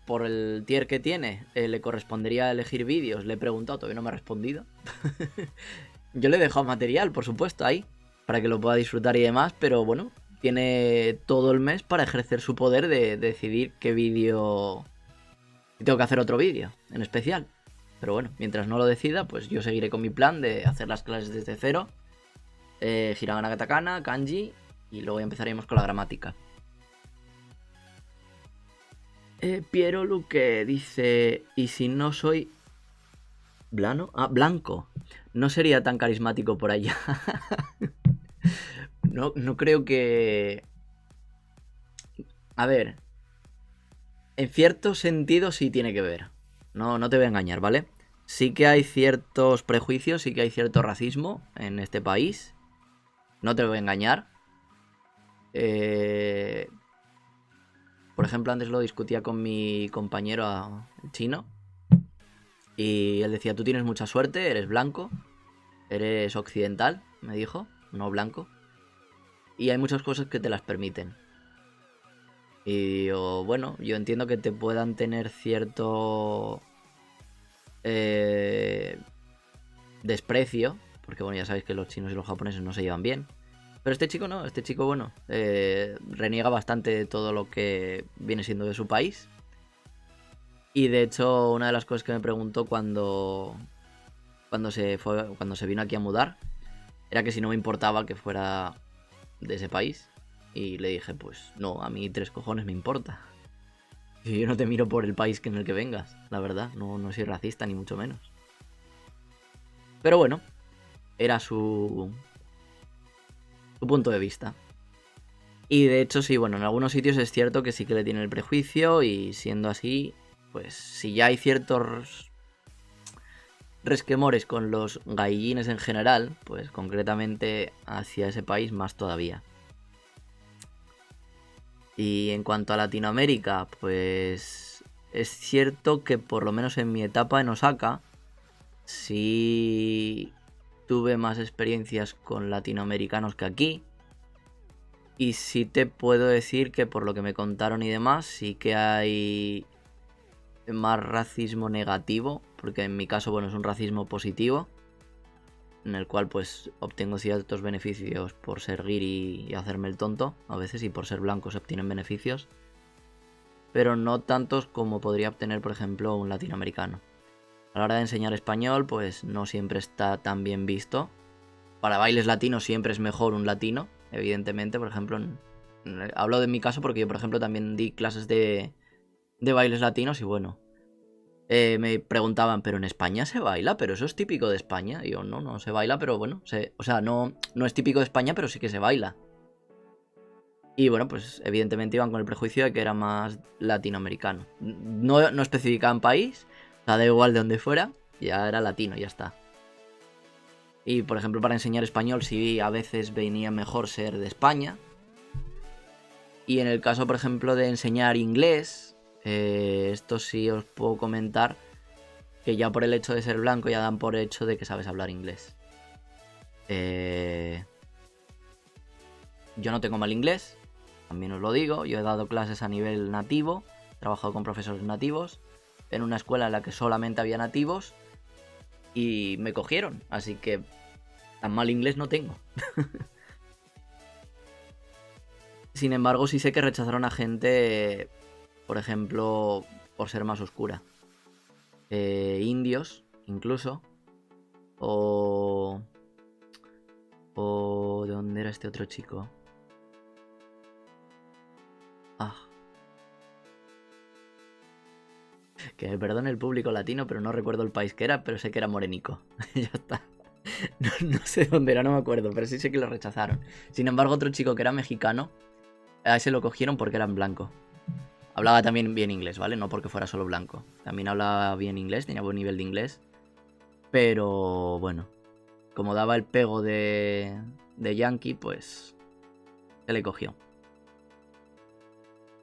por el tier que tiene, le correspondería elegir vídeos. Le he preguntado, todavía no me ha respondido. Yo le he dejado material, por supuesto, ahí, para que lo pueda disfrutar y demás, pero bueno, tiene todo el mes para ejercer su poder de decidir qué vídeo... Tengo que hacer otro vídeo en especial. Pero bueno, mientras no lo decida, pues yo seguiré con mi plan de hacer las clases desde cero. Hiragana, katakana, kanji. Y luego ya empezaremos con la gramática. Piero Luque dice... ¿Y si no soy... ¿Blano? Ah, blanco. No sería tan carismático por allá. no creo que... A ver... En cierto sentido sí tiene que ver. No te voy a engañar, ¿vale? Sí que hay ciertos prejuicios, sí que hay cierto racismo en este país. No te voy a engañar. Por ejemplo, antes lo discutía con mi compañero chino. Y él decía, tú tienes mucha suerte, eres blanco. Eres occidental, me dijo, no blanco. Y hay muchas cosas que te las permiten. Y bueno, yo entiendo que te puedan tener cierto desprecio, porque bueno, ya sabéis que los chinos y los japoneses no se llevan bien. Pero este chico no, este chico, bueno, reniega bastante de todo lo que viene siendo de su país. Y de hecho, una de las cosas que me preguntó cuando se vino aquí a mudar, era que si no me importaba que fuera de ese país. Y le dije, pues no, a mí 3 cojones me importa. Y yo no te miro por el país en el que vengas, la verdad, no soy racista ni mucho menos. Pero bueno, era su punto de vista. Y de hecho sí, bueno, en algunos sitios es cierto que sí que le tiene el prejuicio y siendo así, pues si ya hay ciertos resquemores con los gaijines en general, pues concretamente hacia ese país más todavía. Y en cuanto a Latinoamérica, pues es cierto que por lo menos en mi etapa en Osaka sí tuve más experiencias con latinoamericanos que aquí. Y sí te puedo decir que por lo que me contaron y demás, sí que hay más racismo negativo, porque en mi caso, bueno, es un racismo positivo, en el cual pues obtengo ciertos beneficios por ser guiri y hacerme el tonto, a veces, y por ser blanco se obtienen beneficios, pero no tantos como podría obtener, por ejemplo, un latinoamericano. A la hora de enseñar español, pues no siempre está tan bien visto. Para bailes latinos siempre es mejor un latino, evidentemente, por ejemplo, Hablo de mi caso porque yo, por ejemplo, también di clases de bailes latinos y bueno, me preguntaban, ¿pero en España se baila? ¿Pero eso es típico de España? Y yo, no se baila, pero bueno, o sea, no es típico de España, pero sí que se baila. Y bueno, pues evidentemente iban con el prejuicio de que era más latinoamericano. No especificaban país, o sea, da igual de donde fuera, ya era latino, ya está. Y por ejemplo, para enseñar español sí a veces venía mejor ser de España. Y en el caso, por ejemplo, de enseñar inglés, esto sí os puedo comentar que ya por el hecho de ser blanco ya dan por hecho de que sabes hablar inglés. Yo no tengo mal inglés, también os lo digo. Yo he dado clases a nivel nativo, he trabajado con profesores nativos, en una escuela en la que solamente había nativos y me cogieron, así que tan mal inglés no tengo. Sin embargo, sí sé que rechazaron a gente, por ejemplo, por ser más oscura. Indios, incluso. O... ¿De dónde era este otro chico? Que me perdone el público latino, pero no recuerdo el país que era, pero sé que era morenico. Ya está. No sé dónde era, no me acuerdo, pero sí sé que lo rechazaron. Sin embargo, otro chico que era mexicano, a ese lo cogieron porque era en blanco. Hablaba también bien inglés, ¿vale? No porque fuera solo blanco. También hablaba bien inglés, tenía buen nivel de inglés. Pero bueno, como daba el pego de yankee, pues se le cogió.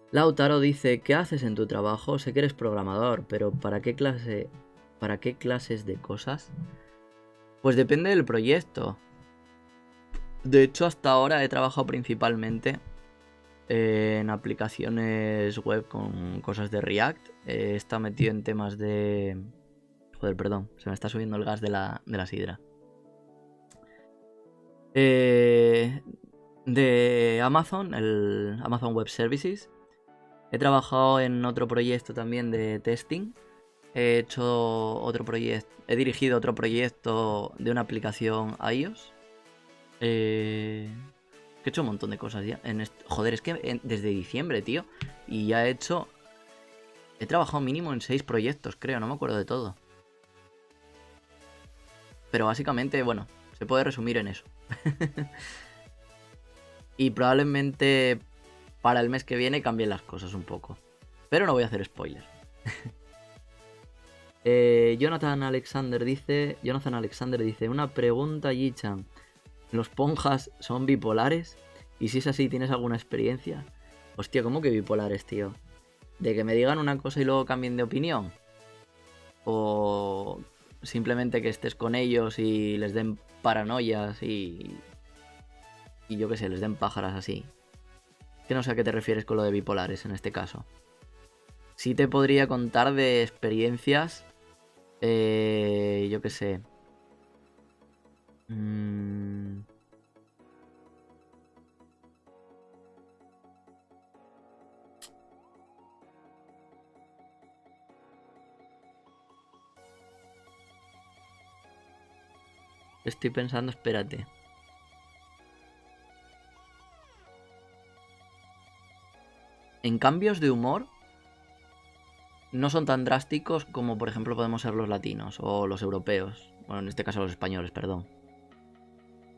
Lautaro dice, ¿qué haces en tu trabajo? Sé que eres programador, pero ¿para qué clases de cosas? Pues depende del proyecto. De hecho, hasta ahora he trabajado principalmente en aplicaciones web con cosas de React. He estado metido en temas de... Joder, perdón, se me está subiendo el gas de la sidra. De Amazon, el Amazon Web Services. He trabajado en otro proyecto también de testing. He hecho otro proyecto. He dirigido otro proyecto de una aplicación iOS. He hecho un montón de cosas ya. Joder, es que desde diciembre, tío. Y ya he hecho. He trabajado mínimo en 6 proyectos, creo. No me acuerdo de todo. Pero básicamente, bueno, se puede resumir en eso. Y probablemente para el mes que viene cambien las cosas un poco. Pero no voy a hacer spoiler. Jonathan Alexander dice, una pregunta, Yichan. ¿Los ponjas son bipolares? Y si es así, ¿tienes alguna experiencia? Hostia, ¿cómo que bipolares, tío? ¿De que me digan una cosa y luego cambien de opinión? ¿O simplemente que estés con ellos y les den paranoias y yo qué sé, les den pájaras así? Que no sé a qué te refieres con lo de bipolares en este caso. Sí te podría contar de experiencias, yo qué sé. Estoy pensando, espérate. En cambios de humor no son tan drásticos como por ejemplo podemos ser los latinos o los europeos. Bueno, en este caso los españoles, perdón.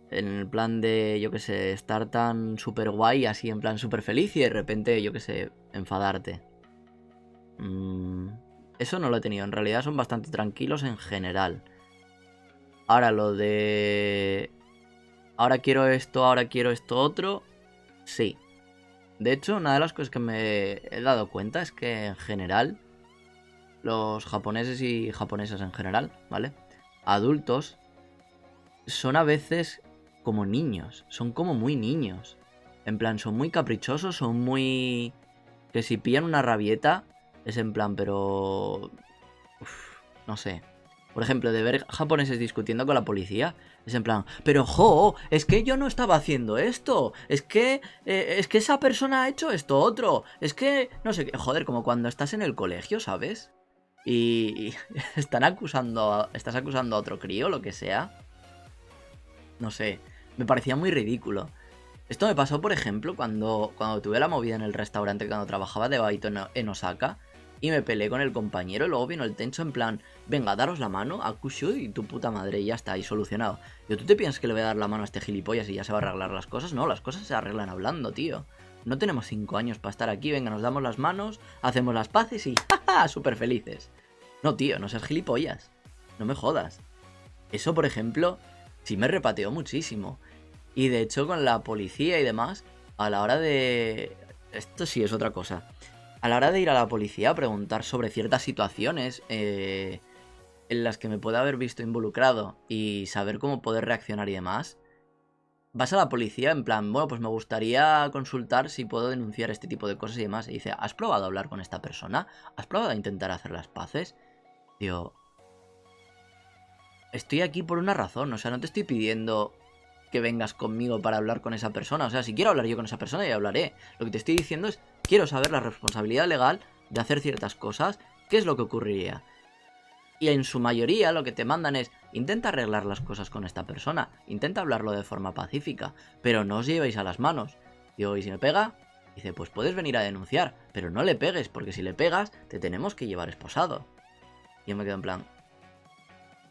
En el plan de, yo qué sé, estar tan súper guay, así en plan súper feliz y de repente, yo qué sé, enfadarte. Eso no lo he tenido. En realidad son bastante tranquilos en general. Ahora lo de... Ahora quiero esto otro. Sí. De hecho, una de las cosas que me he dado cuenta es que en general los japoneses y japonesas en general, ¿vale? Adultos son a veces como niños, son como muy niños. En plan, son muy caprichosos, son muy... Que si pillan una rabieta, es en plan, pero... no sé. Por ejemplo, de ver japoneses discutiendo con la policía, es en plan, pero jo, es que yo no estaba haciendo esto, es que esa persona ha hecho esto otro, es que, no sé qué, joder, como cuando estás en el colegio, ¿sabes? Y estás acusando a otro crío, lo que sea. No sé, me parecía muy ridículo. Esto me pasó, por ejemplo, cuando tuve la movida en el restaurante cuando trabajaba de baito en Osaka y me peleé con el compañero y luego vino el Tencho en plan, venga, daros la mano a Kushu y tu puta madre y ya está, y solucionado. Yo, ¿tú te piensas que le voy a dar la mano a este gilipollas y ya se va a arreglar las cosas? No, las cosas se arreglan hablando, tío. No tenemos 5 años para estar aquí, venga, nos damos las manos, hacemos las paces y ¡jaja! Súper felices. No, tío, no seas gilipollas. No me jodas. Eso, por ejemplo, sí me repateó muchísimo. Y de hecho con la policía y demás, a la hora de... Esto sí es otra cosa. A la hora de ir a la policía a preguntar sobre ciertas situaciones en las que me pueda haber visto involucrado y saber cómo poder reaccionar y demás, vas a la policía en plan, bueno, pues me gustaría consultar si puedo denunciar este tipo de cosas y demás. Y dice, ¿has probado a hablar con esta persona? ¿Has probado a intentar hacer las paces? Digo, estoy aquí por una razón, o sea, no te estoy pidiendo que vengas conmigo para hablar con esa persona. O sea, si quiero hablar yo con esa persona, ya hablaré. Lo que te estoy diciendo es, quiero saber la responsabilidad legal de hacer ciertas cosas, qué es lo que ocurriría. Y en su mayoría lo que te mandan es, intenta arreglar las cosas con esta persona, intenta hablarlo de forma pacífica, pero no os llevéis a las manos. Digo, ¿y si me pega? Dice, pues puedes venir a denunciar, pero no le pegues, porque si le pegas, te tenemos que llevar esposado. Y yo me quedo en plan,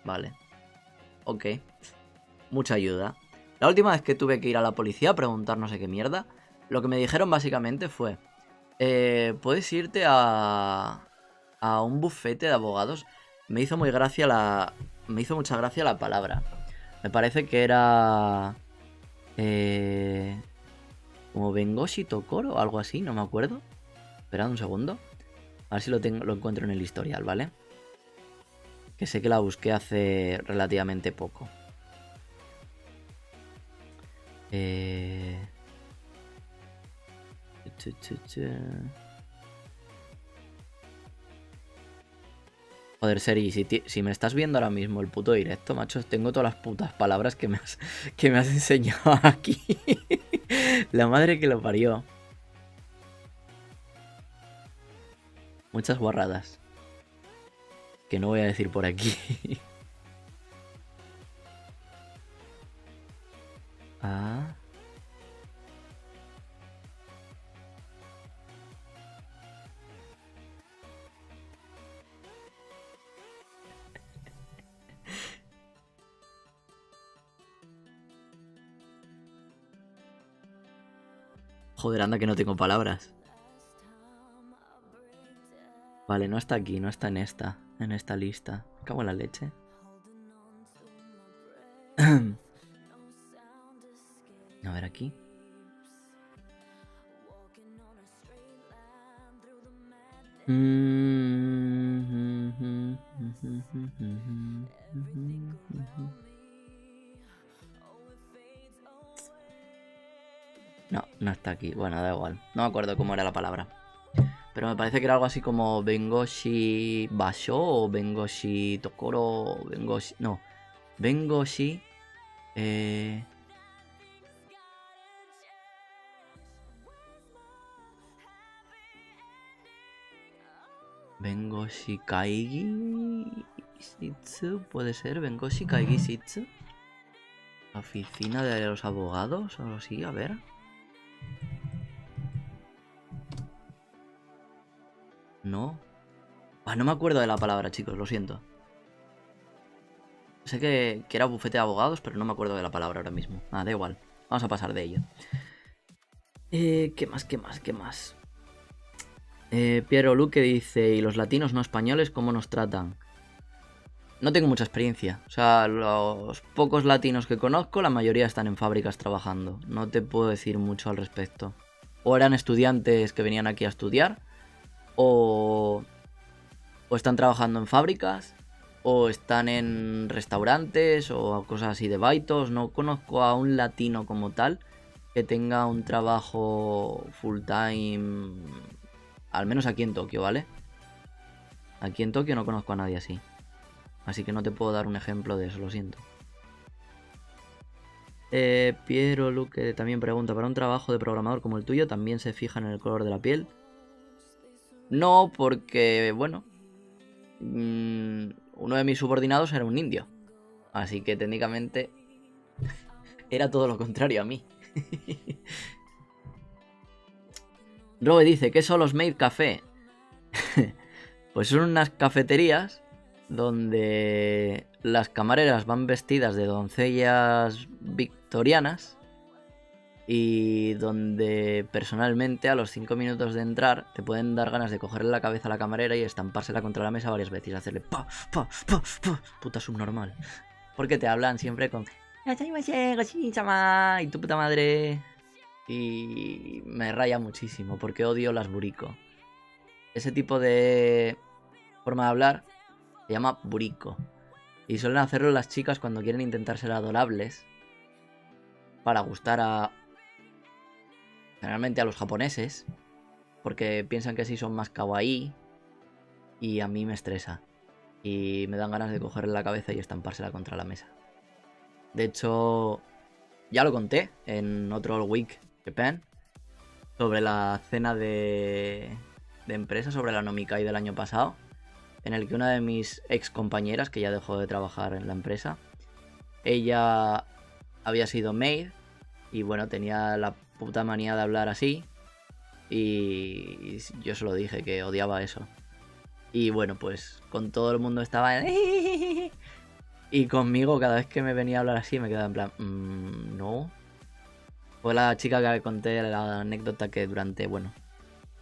vale, ok, mucha ayuda. La última vez que tuve que ir a la policía a preguntar no sé qué mierda, lo que me dijeron básicamente fue, puedes irte a un bufete de abogados. Me hizo mucha gracia la palabra. Me parece que era como Bengoshi Tokoro o algo así, no me acuerdo. Esperad un segundo. A ver si lo encuentro en el historial, ¿vale? Que sé que la busqué hace relativamente poco. Joder, Seri, si me estás viendo ahora mismo el puto directo, macho, tengo todas las putas palabras que me has enseñado aquí. La madre que lo parió. Muchas guarradas. Que no voy a decir por aquí. Ah. Joder, anda que no tengo palabras. Vale, no está aquí, no está en esta lista. Me cago en la leche. A ver aquí. No, no está aquí. Bueno, da igual. No me acuerdo cómo era la palabra. Pero me parece que era algo así como Bengoshi Basho o Bengoshi Tokoro o Bengoshi... No. Bengoshi... Bengoshi Kaigi Shitsu, puede ser. Bengoshi Kaigi Shitsu. Oficina de los abogados o algo así, a ver. No. Ah, no me acuerdo de la palabra, chicos, lo siento. Sé que era bufete de abogados, pero no me acuerdo de la palabra ahora mismo. Ah, da igual. Vamos a pasar de ello. ¿Qué más? Piero Luque dice, ¿y los latinos no españoles cómo nos tratan? No tengo mucha experiencia. O sea, los pocos latinos que conozco, la mayoría están en fábricas trabajando. No te puedo decir mucho al respecto. O eran estudiantes que venían aquí a estudiar, o están trabajando en fábricas, o están en restaurantes, o cosas así de baitos. No conozco a un latino como tal que tenga un trabajo full time, al menos aquí en Tokio, ¿vale? Aquí en Tokio no conozco a nadie así. Así que no te puedo dar un ejemplo de eso, lo siento. Piero Luque también pregunta, ¿para un trabajo de programador como el tuyo también se fijan en el color de la piel? No, porque, bueno, uno de mis subordinados era un indio. Así que técnicamente era todo lo contrario a mí. Robe dice, ¿qué son los Maid Café? Pues son unas cafeterías donde las camareras van vestidas de doncellas victorianas y donde personalmente a los 5 minutos de entrar te pueden dar ganas de cogerle la cabeza a la camarera y estampársela contra la mesa varias veces y hacerle pa, pa, pa, pa, puta subnormal. Porque te hablan siempre con y tu puta madre. Y me raya muchísimo porque odio las buriko. Ese tipo de forma de hablar se llama buriko. Y suelen hacerlo las chicas cuando quieren intentar ser adorables para gustar a... generalmente a los japoneses. Porque piensan que así son más kawaii. Y a mí me estresa. Y me dan ganas de cogerle la cabeza y estampársela contra la mesa. De hecho, ya lo conté en otro All Week Japan. Sobre la cena de empresa, sobre la Nomikai del año pasado. En el que una de mis ex compañeras, que ya dejó de trabajar en la empresa, ella había sido maid y bueno, tenía la puta manía de hablar así y yo se lo dije que odiaba eso. Y bueno, pues con todo el mundo estaba y conmigo cada vez que me venía a hablar así me quedaba en plan, no. Fue la chica que conté la anécdota que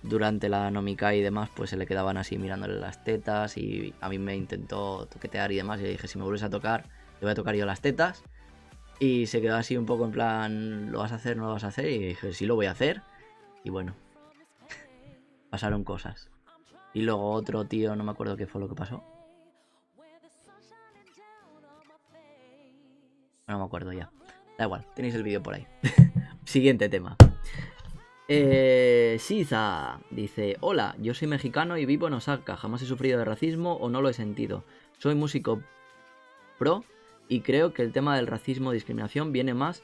durante la Nomikai y demás, pues se le quedaban así mirándole las tetas y a mí me intentó toquetear y demás y le dije, si me vuelves a tocar, te voy a tocar yo las tetas. Y se quedó así un poco en plan, ¿lo vas a hacer? ¿No lo vas a hacer? Y dije, sí, lo voy a hacer. Y bueno, pasaron cosas. Y luego otro tío, no me acuerdo qué fue lo que pasó. No me acuerdo ya. Da igual, tenéis el vídeo por ahí. Siguiente tema. Shiza dice, hola, yo soy mexicano y vivo en Osaka. Jamás he sufrido de racismo o no lo he sentido. Soy músico pro y creo que el tema del racismo o discriminación viene más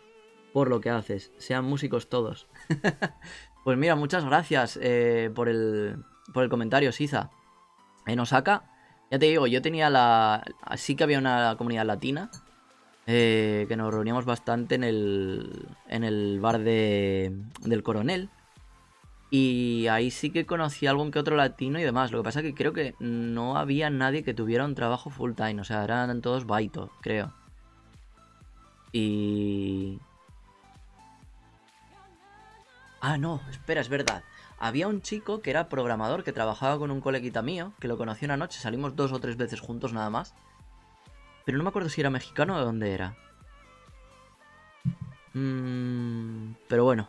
por lo que haces. Sean músicos todos. Pues mira, muchas gracias por el comentario, Shiza. En Osaka, ya te digo, yo tenía sí que había una comunidad latina. Que nos reuníamos bastante en el bar del Coronel. Y ahí sí que conocí a algún que otro latino y demás. Lo que pasa es que creo que no había nadie que tuviera un trabajo full time. O sea, eran todos baitos, creo. Y... ah, no, espera, es verdad. Había un chico que era programador que trabajaba con un coleguita mío, que lo conocí una noche, salimos 2 o 3 veces juntos nada más. Pero no me acuerdo si era mexicano o de dónde era. Pero bueno.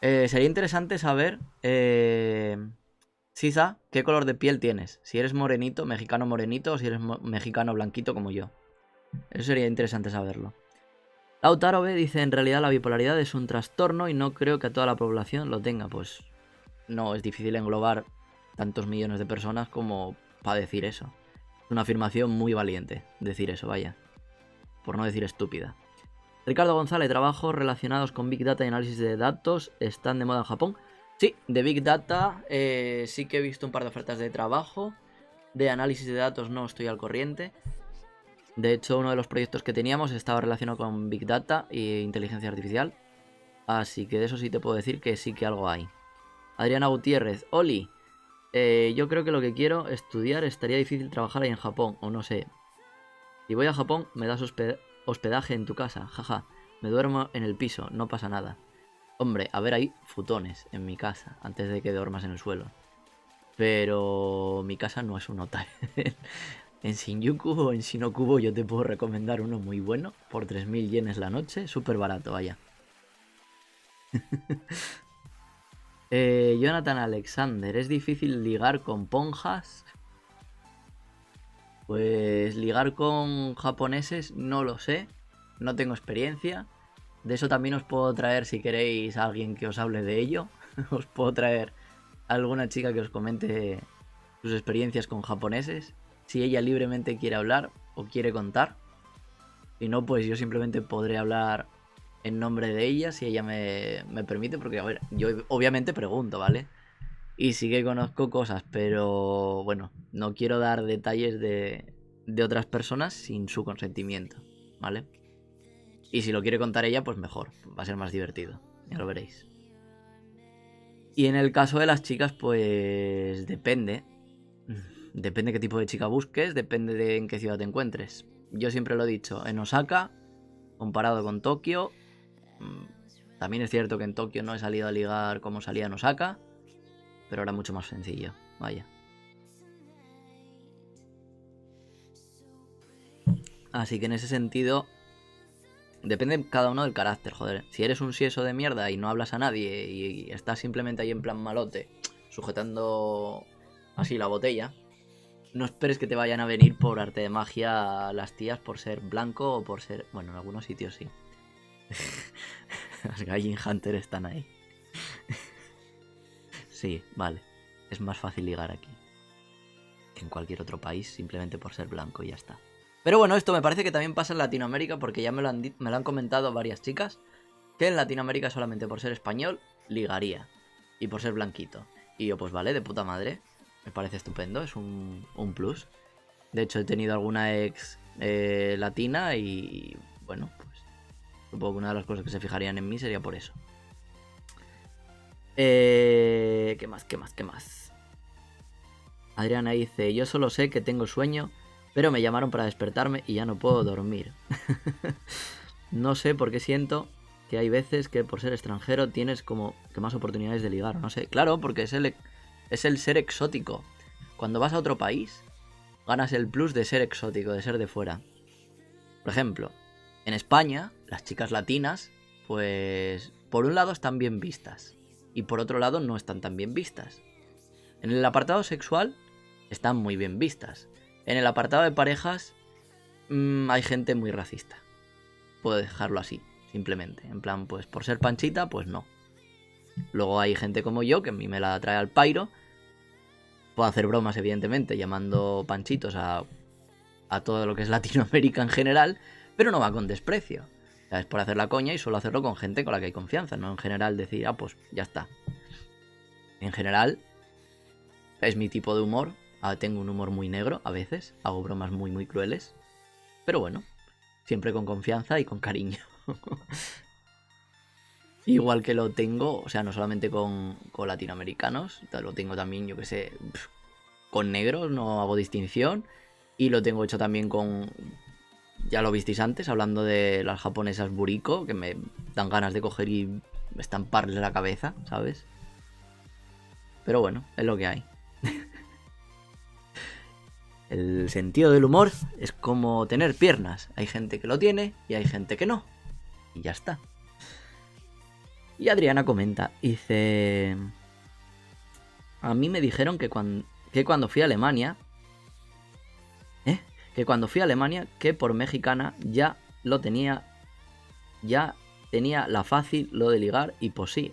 Sería interesante saber, Siza, qué color de piel tienes. Si eres morenito, mexicano morenito, o si eres mexicano blanquito como yo. Eso sería interesante saberlo. Lautaro B dice, en realidad la bipolaridad es un trastorno y no creo que a toda la población lo tenga. Pues no, es difícil englobar tantos millones de personas como para decir eso. Es una afirmación muy valiente decir eso, vaya. Por no decir estúpida. Ricardo González, trabajos relacionados con Big Data y análisis de datos están de moda en Japón. Sí, de Big Data sí que he visto un par de ofertas de trabajo. De análisis de datos no estoy al corriente. De hecho, uno de los proyectos que teníamos estaba relacionado con Big Data e inteligencia artificial. Así que de eso sí te puedo decir que sí que algo hay. Adriana Gutiérrez, Oli, yo creo que lo que quiero estudiar estaría difícil trabajar ahí en Japón, o no sé. Si voy a Japón, me das hospedaje en tu casa, jaja. Me duermo en el piso, no pasa nada. Hombre, a ver, hay futones en mi casa, antes de que duermas en el suelo. Pero mi casa no es un hotel. En Shinjuku o en Shinokubo yo te puedo recomendar uno muy bueno, por 3000 yenes la noche, súper barato, vaya. Jonathan Alexander, ¿es difícil ligar con ponjas? Pues ligar con japoneses no lo sé, no tengo experiencia. De eso también os puedo traer, si queréis, a alguien que os hable de ello. Os puedo traer a alguna chica que os comente sus experiencias con japoneses, si ella libremente quiere hablar o quiere contar. Si no, pues yo simplemente podré hablar en nombre de ella, si ella me permite, porque a ver, yo obviamente pregunto, ¿vale? Y sí que conozco cosas, pero bueno, no quiero dar detalles de otras personas sin su consentimiento, ¿vale? Y si lo quiere contar ella, pues mejor, va a ser más divertido, ya lo veréis. Y en el caso de las chicas, pues depende. Depende qué tipo de chica busques, depende de en qué ciudad te encuentres. Yo siempre lo he dicho, en Osaka, comparado con Tokio, también es cierto que en Tokio no he salido a ligar como salía en Osaka, pero era mucho más sencillo, vaya. Así que en ese sentido, depende cada uno del carácter, joder. Si eres un sieso de mierda y no hablas a nadie y estás simplemente ahí en plan malote, sujetando así la botella, no esperes que te vayan a venir por arte de magia las tías por ser blanco o por ser... Bueno, en algunos sitios sí. Las Gallin Hunter están ahí. Sí, vale. Es más fácil ligar aquí que en cualquier otro país simplemente por ser blanco y ya está. Pero bueno, esto me parece que también pasa en Latinoamérica porque ya me lo han comentado varias chicas que en Latinoamérica solamente por ser español ligaría y por ser blanquito. Y yo pues vale, de puta madre. Me parece estupendo, es un plus. De hecho he tenido alguna ex latina y bueno, pues supongo que una de las cosas que se fijarían en mí sería por eso. ¿Qué más? Adriana dice, yo solo sé que tengo sueño, pero me llamaron para despertarme y ya no puedo dormir. No sé por qué siento que hay veces que por ser extranjero tienes como que más oportunidades de ligar, no sé. Claro, porque es el ser exótico. Cuando vas a otro país, ganas el plus de ser exótico, de ser de fuera. Por ejemplo, en España, las chicas latinas, pues por un lado están bien vistas y por otro lado no están tan bien vistas. En el apartado sexual están muy bien vistas. En el apartado de parejas hay gente muy racista. Puedo dejarlo así, simplemente. En plan, pues por ser panchita, pues no. Luego hay gente como yo, que a mí me la trae al pairo. Puedo hacer bromas, evidentemente, llamando panchitos a todo lo que es Latinoamérica en general, pero no va con desprecio. O sea, es por hacer la coña y suelo hacerlo con gente con la que hay confianza, no en general decir, pues ya está. En general, es mi tipo de humor. Tengo un humor muy negro a veces, hago bromas muy muy crueles, pero bueno, siempre con confianza y con cariño. Igual que lo tengo, o sea, no solamente con latinoamericanos, lo tengo también, yo que sé, con negros, no hago distinción. Y lo tengo hecho también con, ya lo visteis antes, hablando de las japonesas buriko, que me dan ganas de coger y estamparles la cabeza, ¿sabes? Pero bueno, es lo que hay. El sentido del humor es como tener piernas. Hay gente que lo tiene y hay gente que no. Y ya está. Y Adriana comenta, dice... A mí me dijeron que cuando fui a Alemania... Que cuando fui a Alemania, que por mexicana ya lo tenía... Ya tenía la fácil lo de ligar y pues sí.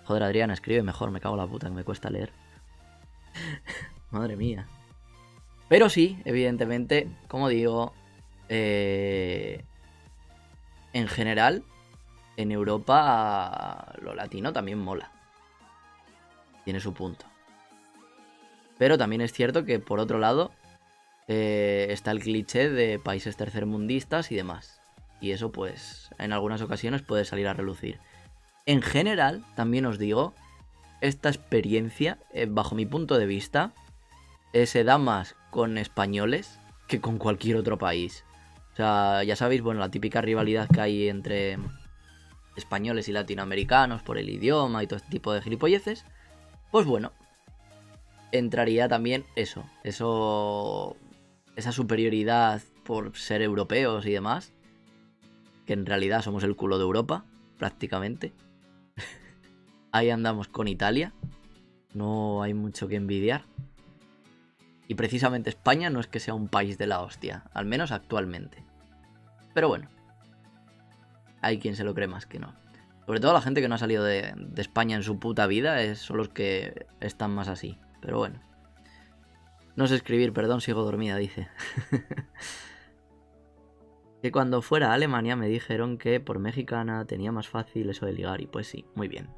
Joder, Adriana, escribe mejor, me cago en la puta, que me cuesta leer. Madre mía. Pero sí, evidentemente, como digo, en general, en Europa lo latino también mola. Tiene su punto. Pero también es cierto que, por otro lado, está el cliché de países tercermundistas y demás. Y eso, pues, en algunas ocasiones puede salir a relucir. En general, también os digo, esta experiencia, bajo mi punto de vista, se da más con españoles que con cualquier otro país. O sea, ya sabéis, bueno, la típica rivalidad que hay entre españoles y latinoamericanos por el idioma y todo este tipo de gilipolleces. Pues bueno, entraría también esa superioridad por ser europeos y demás, que en realidad somos el culo de Europa, prácticamente. Ahí andamos con Italia, no hay mucho que envidiar. Y precisamente España no es que sea un país de la hostia, al menos actualmente. Pero bueno, hay quien se lo cree más que no. Sobre todo la gente que no ha salido de España en su puta vida son los que están más así. Pero bueno. No sé escribir, perdón, sigo dormida, dice. Que cuando fuera a Alemania me dijeron que por mexicana tenía más fácil eso de ligar. Y pues sí, muy bien.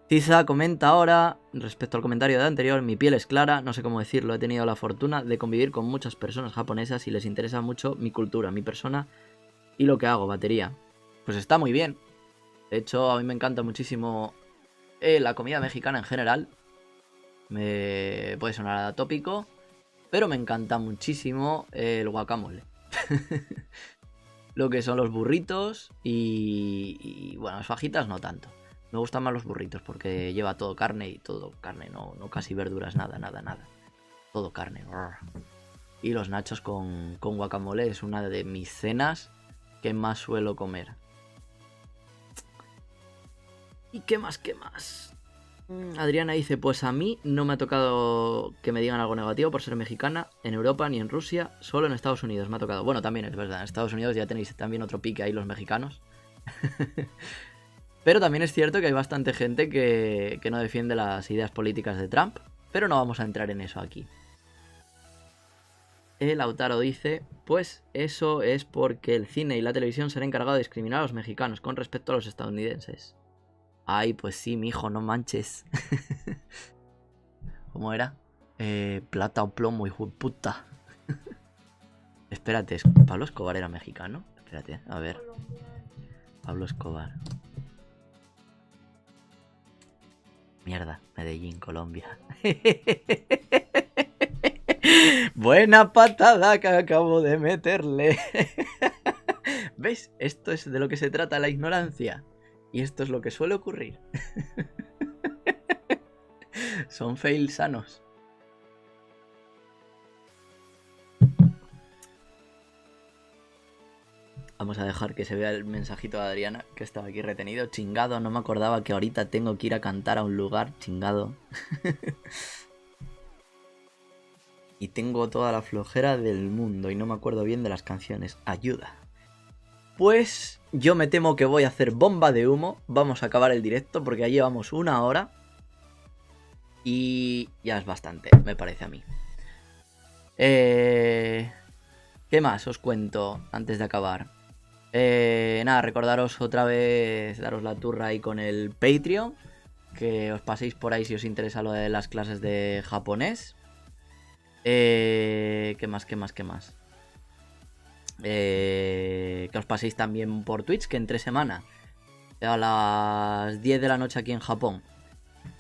Tiza comenta ahora, respecto al comentario de anterior, mi piel es clara, no sé cómo decirlo, he tenido la fortuna de convivir con muchas personas japonesas y les interesa mucho mi cultura, mi persona y lo que hago, batería. pues está muy bien. De hecho, a mí me encanta muchísimo la comida mexicana en general. Me puede sonar atópico, pero me encanta muchísimo el guacamole. Lo que son los burritos y bueno, las fajitas no tanto. Me gustan más los burritos porque lleva todo carne y todo carne, no casi verduras, nada. Todo carne. Y los nachos con guacamole es una de mis cenas que más suelo comer. ¿Y qué más? Adriana dice, pues a mí no me ha tocado que me digan algo negativo por ser mexicana en Europa ni en Rusia, solo en Estados Unidos me ha tocado. Bueno, también es verdad, en Estados Unidos ya tenéis también otro pique ahí los mexicanos. Pero también es cierto que hay bastante gente que no defiende las ideas políticas de Trump, pero no vamos a entrar en eso aquí. El Lautaro dice, pues eso es porque el cine y la televisión se han encargado de discriminar a los mexicanos con respecto a los estadounidenses. Ay, pues sí, mijo, no manches. ¿Cómo era? Plata o plomo, hijo de puta. Espérate, ¿Pablo Escobar era mexicano? Espérate, a ver. Pablo Escobar. Mierda, Medellín, Colombia. Buena patada que acabo de meterle. ¿Ves? Esto es de lo que se trata la ignorancia. Y esto es lo que suele ocurrir. Son fails sanos. Vamos a dejar que se vea el mensajito de Adriana, que estaba aquí retenido. Chingado, no me acordaba que ahorita tengo que ir a cantar a un lugar. Chingado. Y tengo toda la flojera del mundo y no me acuerdo bien de las canciones. Ayuda. Pues yo me temo que voy a hacer bomba de humo. Vamos a acabar el directo porque ya llevamos 1 hora. Y ya es bastante, me parece a mí. ¿Qué más os cuento antes de acabar? Nada, recordaros otra vez, daros la turra ahí con el Patreon. Que os paséis por ahí si os interesa lo de las clases de japonés. ¿Qué más? Que os paséis también por Twitch, que entre semana a las 10 de la noche aquí en Japón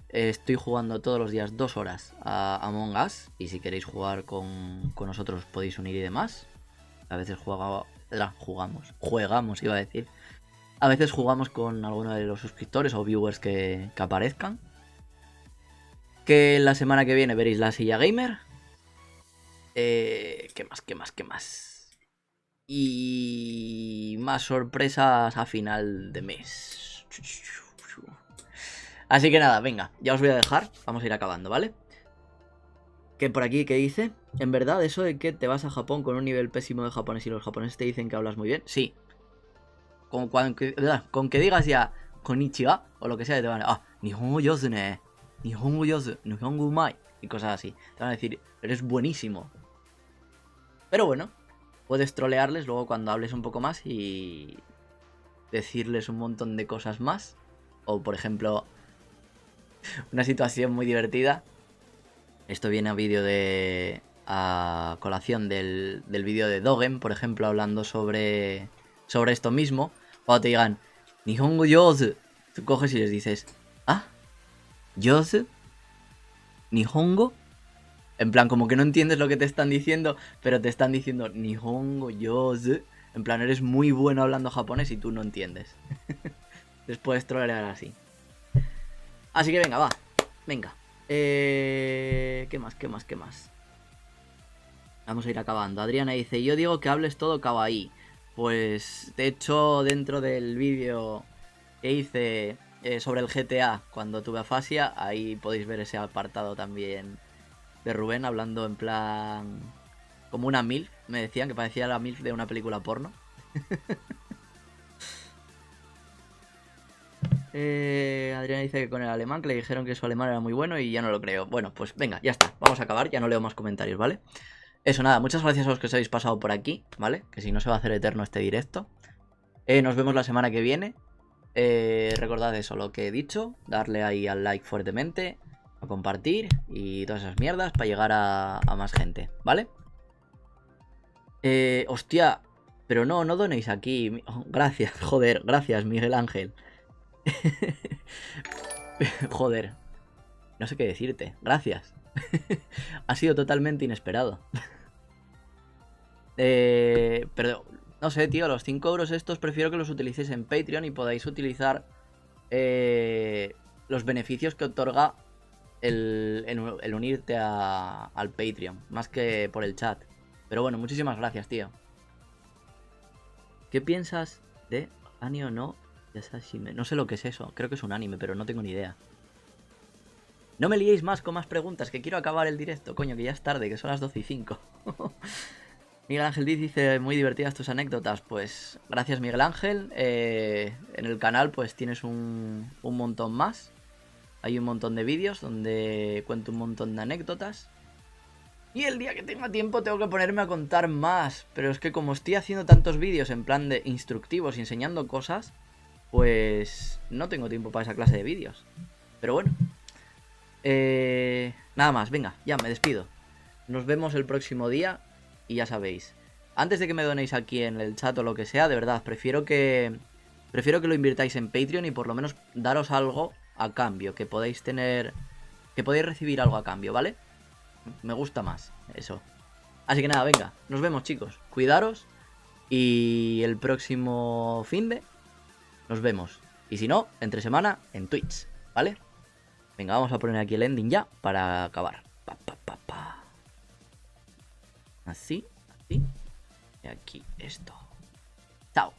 estoy jugando todos los días 2 horas a Among Us. Y si queréis jugar con nosotros podéis unir y demás. A veces jugamos, iba a decir. A veces jugamos con alguno de los suscriptores o viewers que aparezcan. Que la semana que viene veréis la silla gamer. ¿Qué más? Y más sorpresas a final de mes. Así que nada, venga, ya os voy a dejar. Vamos a ir acabando, ¿vale? Que por aquí, ¿qué dice? En verdad, eso de que te vas a Japón con un nivel pésimo de japonés y los japoneses te dicen que hablas muy bien. Sí. Con que digas ya konnichiwa o lo que sea, te van a nihongo yosu ne, nihongo yosu, nihongo umai y cosas así. Te van a decir, eres buenísimo. Pero bueno, puedes trolearles luego cuando hables un poco más y decirles un montón de cosas más. O por ejemplo, una situación muy divertida. Esto viene a colación del vídeo de Dogen, por ejemplo, hablando sobre esto mismo. Cuando te digan Nihongo yosu, tú coges y les dices yosu, Nihongo. En plan, como que no entiendes lo que te están diciendo, pero te están diciendo Nihongo yosu. En plan, eres muy bueno hablando japonés y tú no entiendes. Les puedes trolear así. Así que venga, va. Venga. ¿Qué más? Vamos a ir acabando. Adriana dice, yo digo que hables todo kawaii. Pues, de hecho, dentro del vídeo que hice sobre el GTA cuando tuve afasia, ahí podéis ver ese apartado también de Rubén hablando en plan como una MILF. Me decían que parecía la MILF de una película porno. Adriana dice que con el alemán, que le dijeron que su alemán era muy bueno y ya no lo creo. Bueno, pues venga, ya está, vamos a acabar, ya no leo más comentarios, ¿vale? Eso, nada, muchas gracias a los que os habéis pasado por aquí, ¿vale? Que si no se va a hacer eterno este directo. Nos vemos la semana que viene. Recordad eso, lo que he dicho, darle ahí al like fuertemente, a compartir y todas esas mierdas para llegar a más gente, ¿vale? Hostia, Pero no, no donéis aquí. Oh, gracias, joder, gracias, Miguel Ángel. Joder, no sé qué decirte. Gracias. Ha sido totalmente inesperado. Pero, no sé, tío, los 5 euros estos prefiero que los utilicéis en Patreon y podáis utilizar los beneficios que otorga el unirte al Patreon, más que por el chat. Pero bueno, muchísimas gracias, tío. ¿Qué piensas de anime o no Yasashime? No sé lo que es eso, creo que es un anime, pero no tengo ni idea. No me liéis más con más preguntas, que quiero acabar el directo, coño, que ya es tarde, que son las 12:05. Miguel Ángel dice, muy divertidas tus anécdotas. Pues gracias, Miguel Ángel. En el canal pues tienes un montón más. Hay un montón de vídeos donde cuento un montón de anécdotas. Y el día que tenga tiempo tengo que ponerme a contar más. Pero es que como estoy haciendo tantos vídeos en plan de instructivos y enseñando cosas, pues no tengo tiempo para esa clase de vídeos. Pero bueno. Nada más, venga, ya me despido. Nos vemos el próximo día y ya sabéis. Antes de que me donéis aquí en el chat o lo que sea, de verdad, prefiero que lo invirtáis en Patreon y por lo menos daros algo a cambio, que podáis tener, que podáis recibir algo a cambio, ¿vale? Me gusta más eso. Así que nada, venga, nos vemos, chicos. Cuidaros y el próximo finde nos vemos. Y si no, entre semana en Twitch, ¿vale? Venga, vamos a poner aquí el ending ya para acabar. Así, así. Y aquí esto. Chao.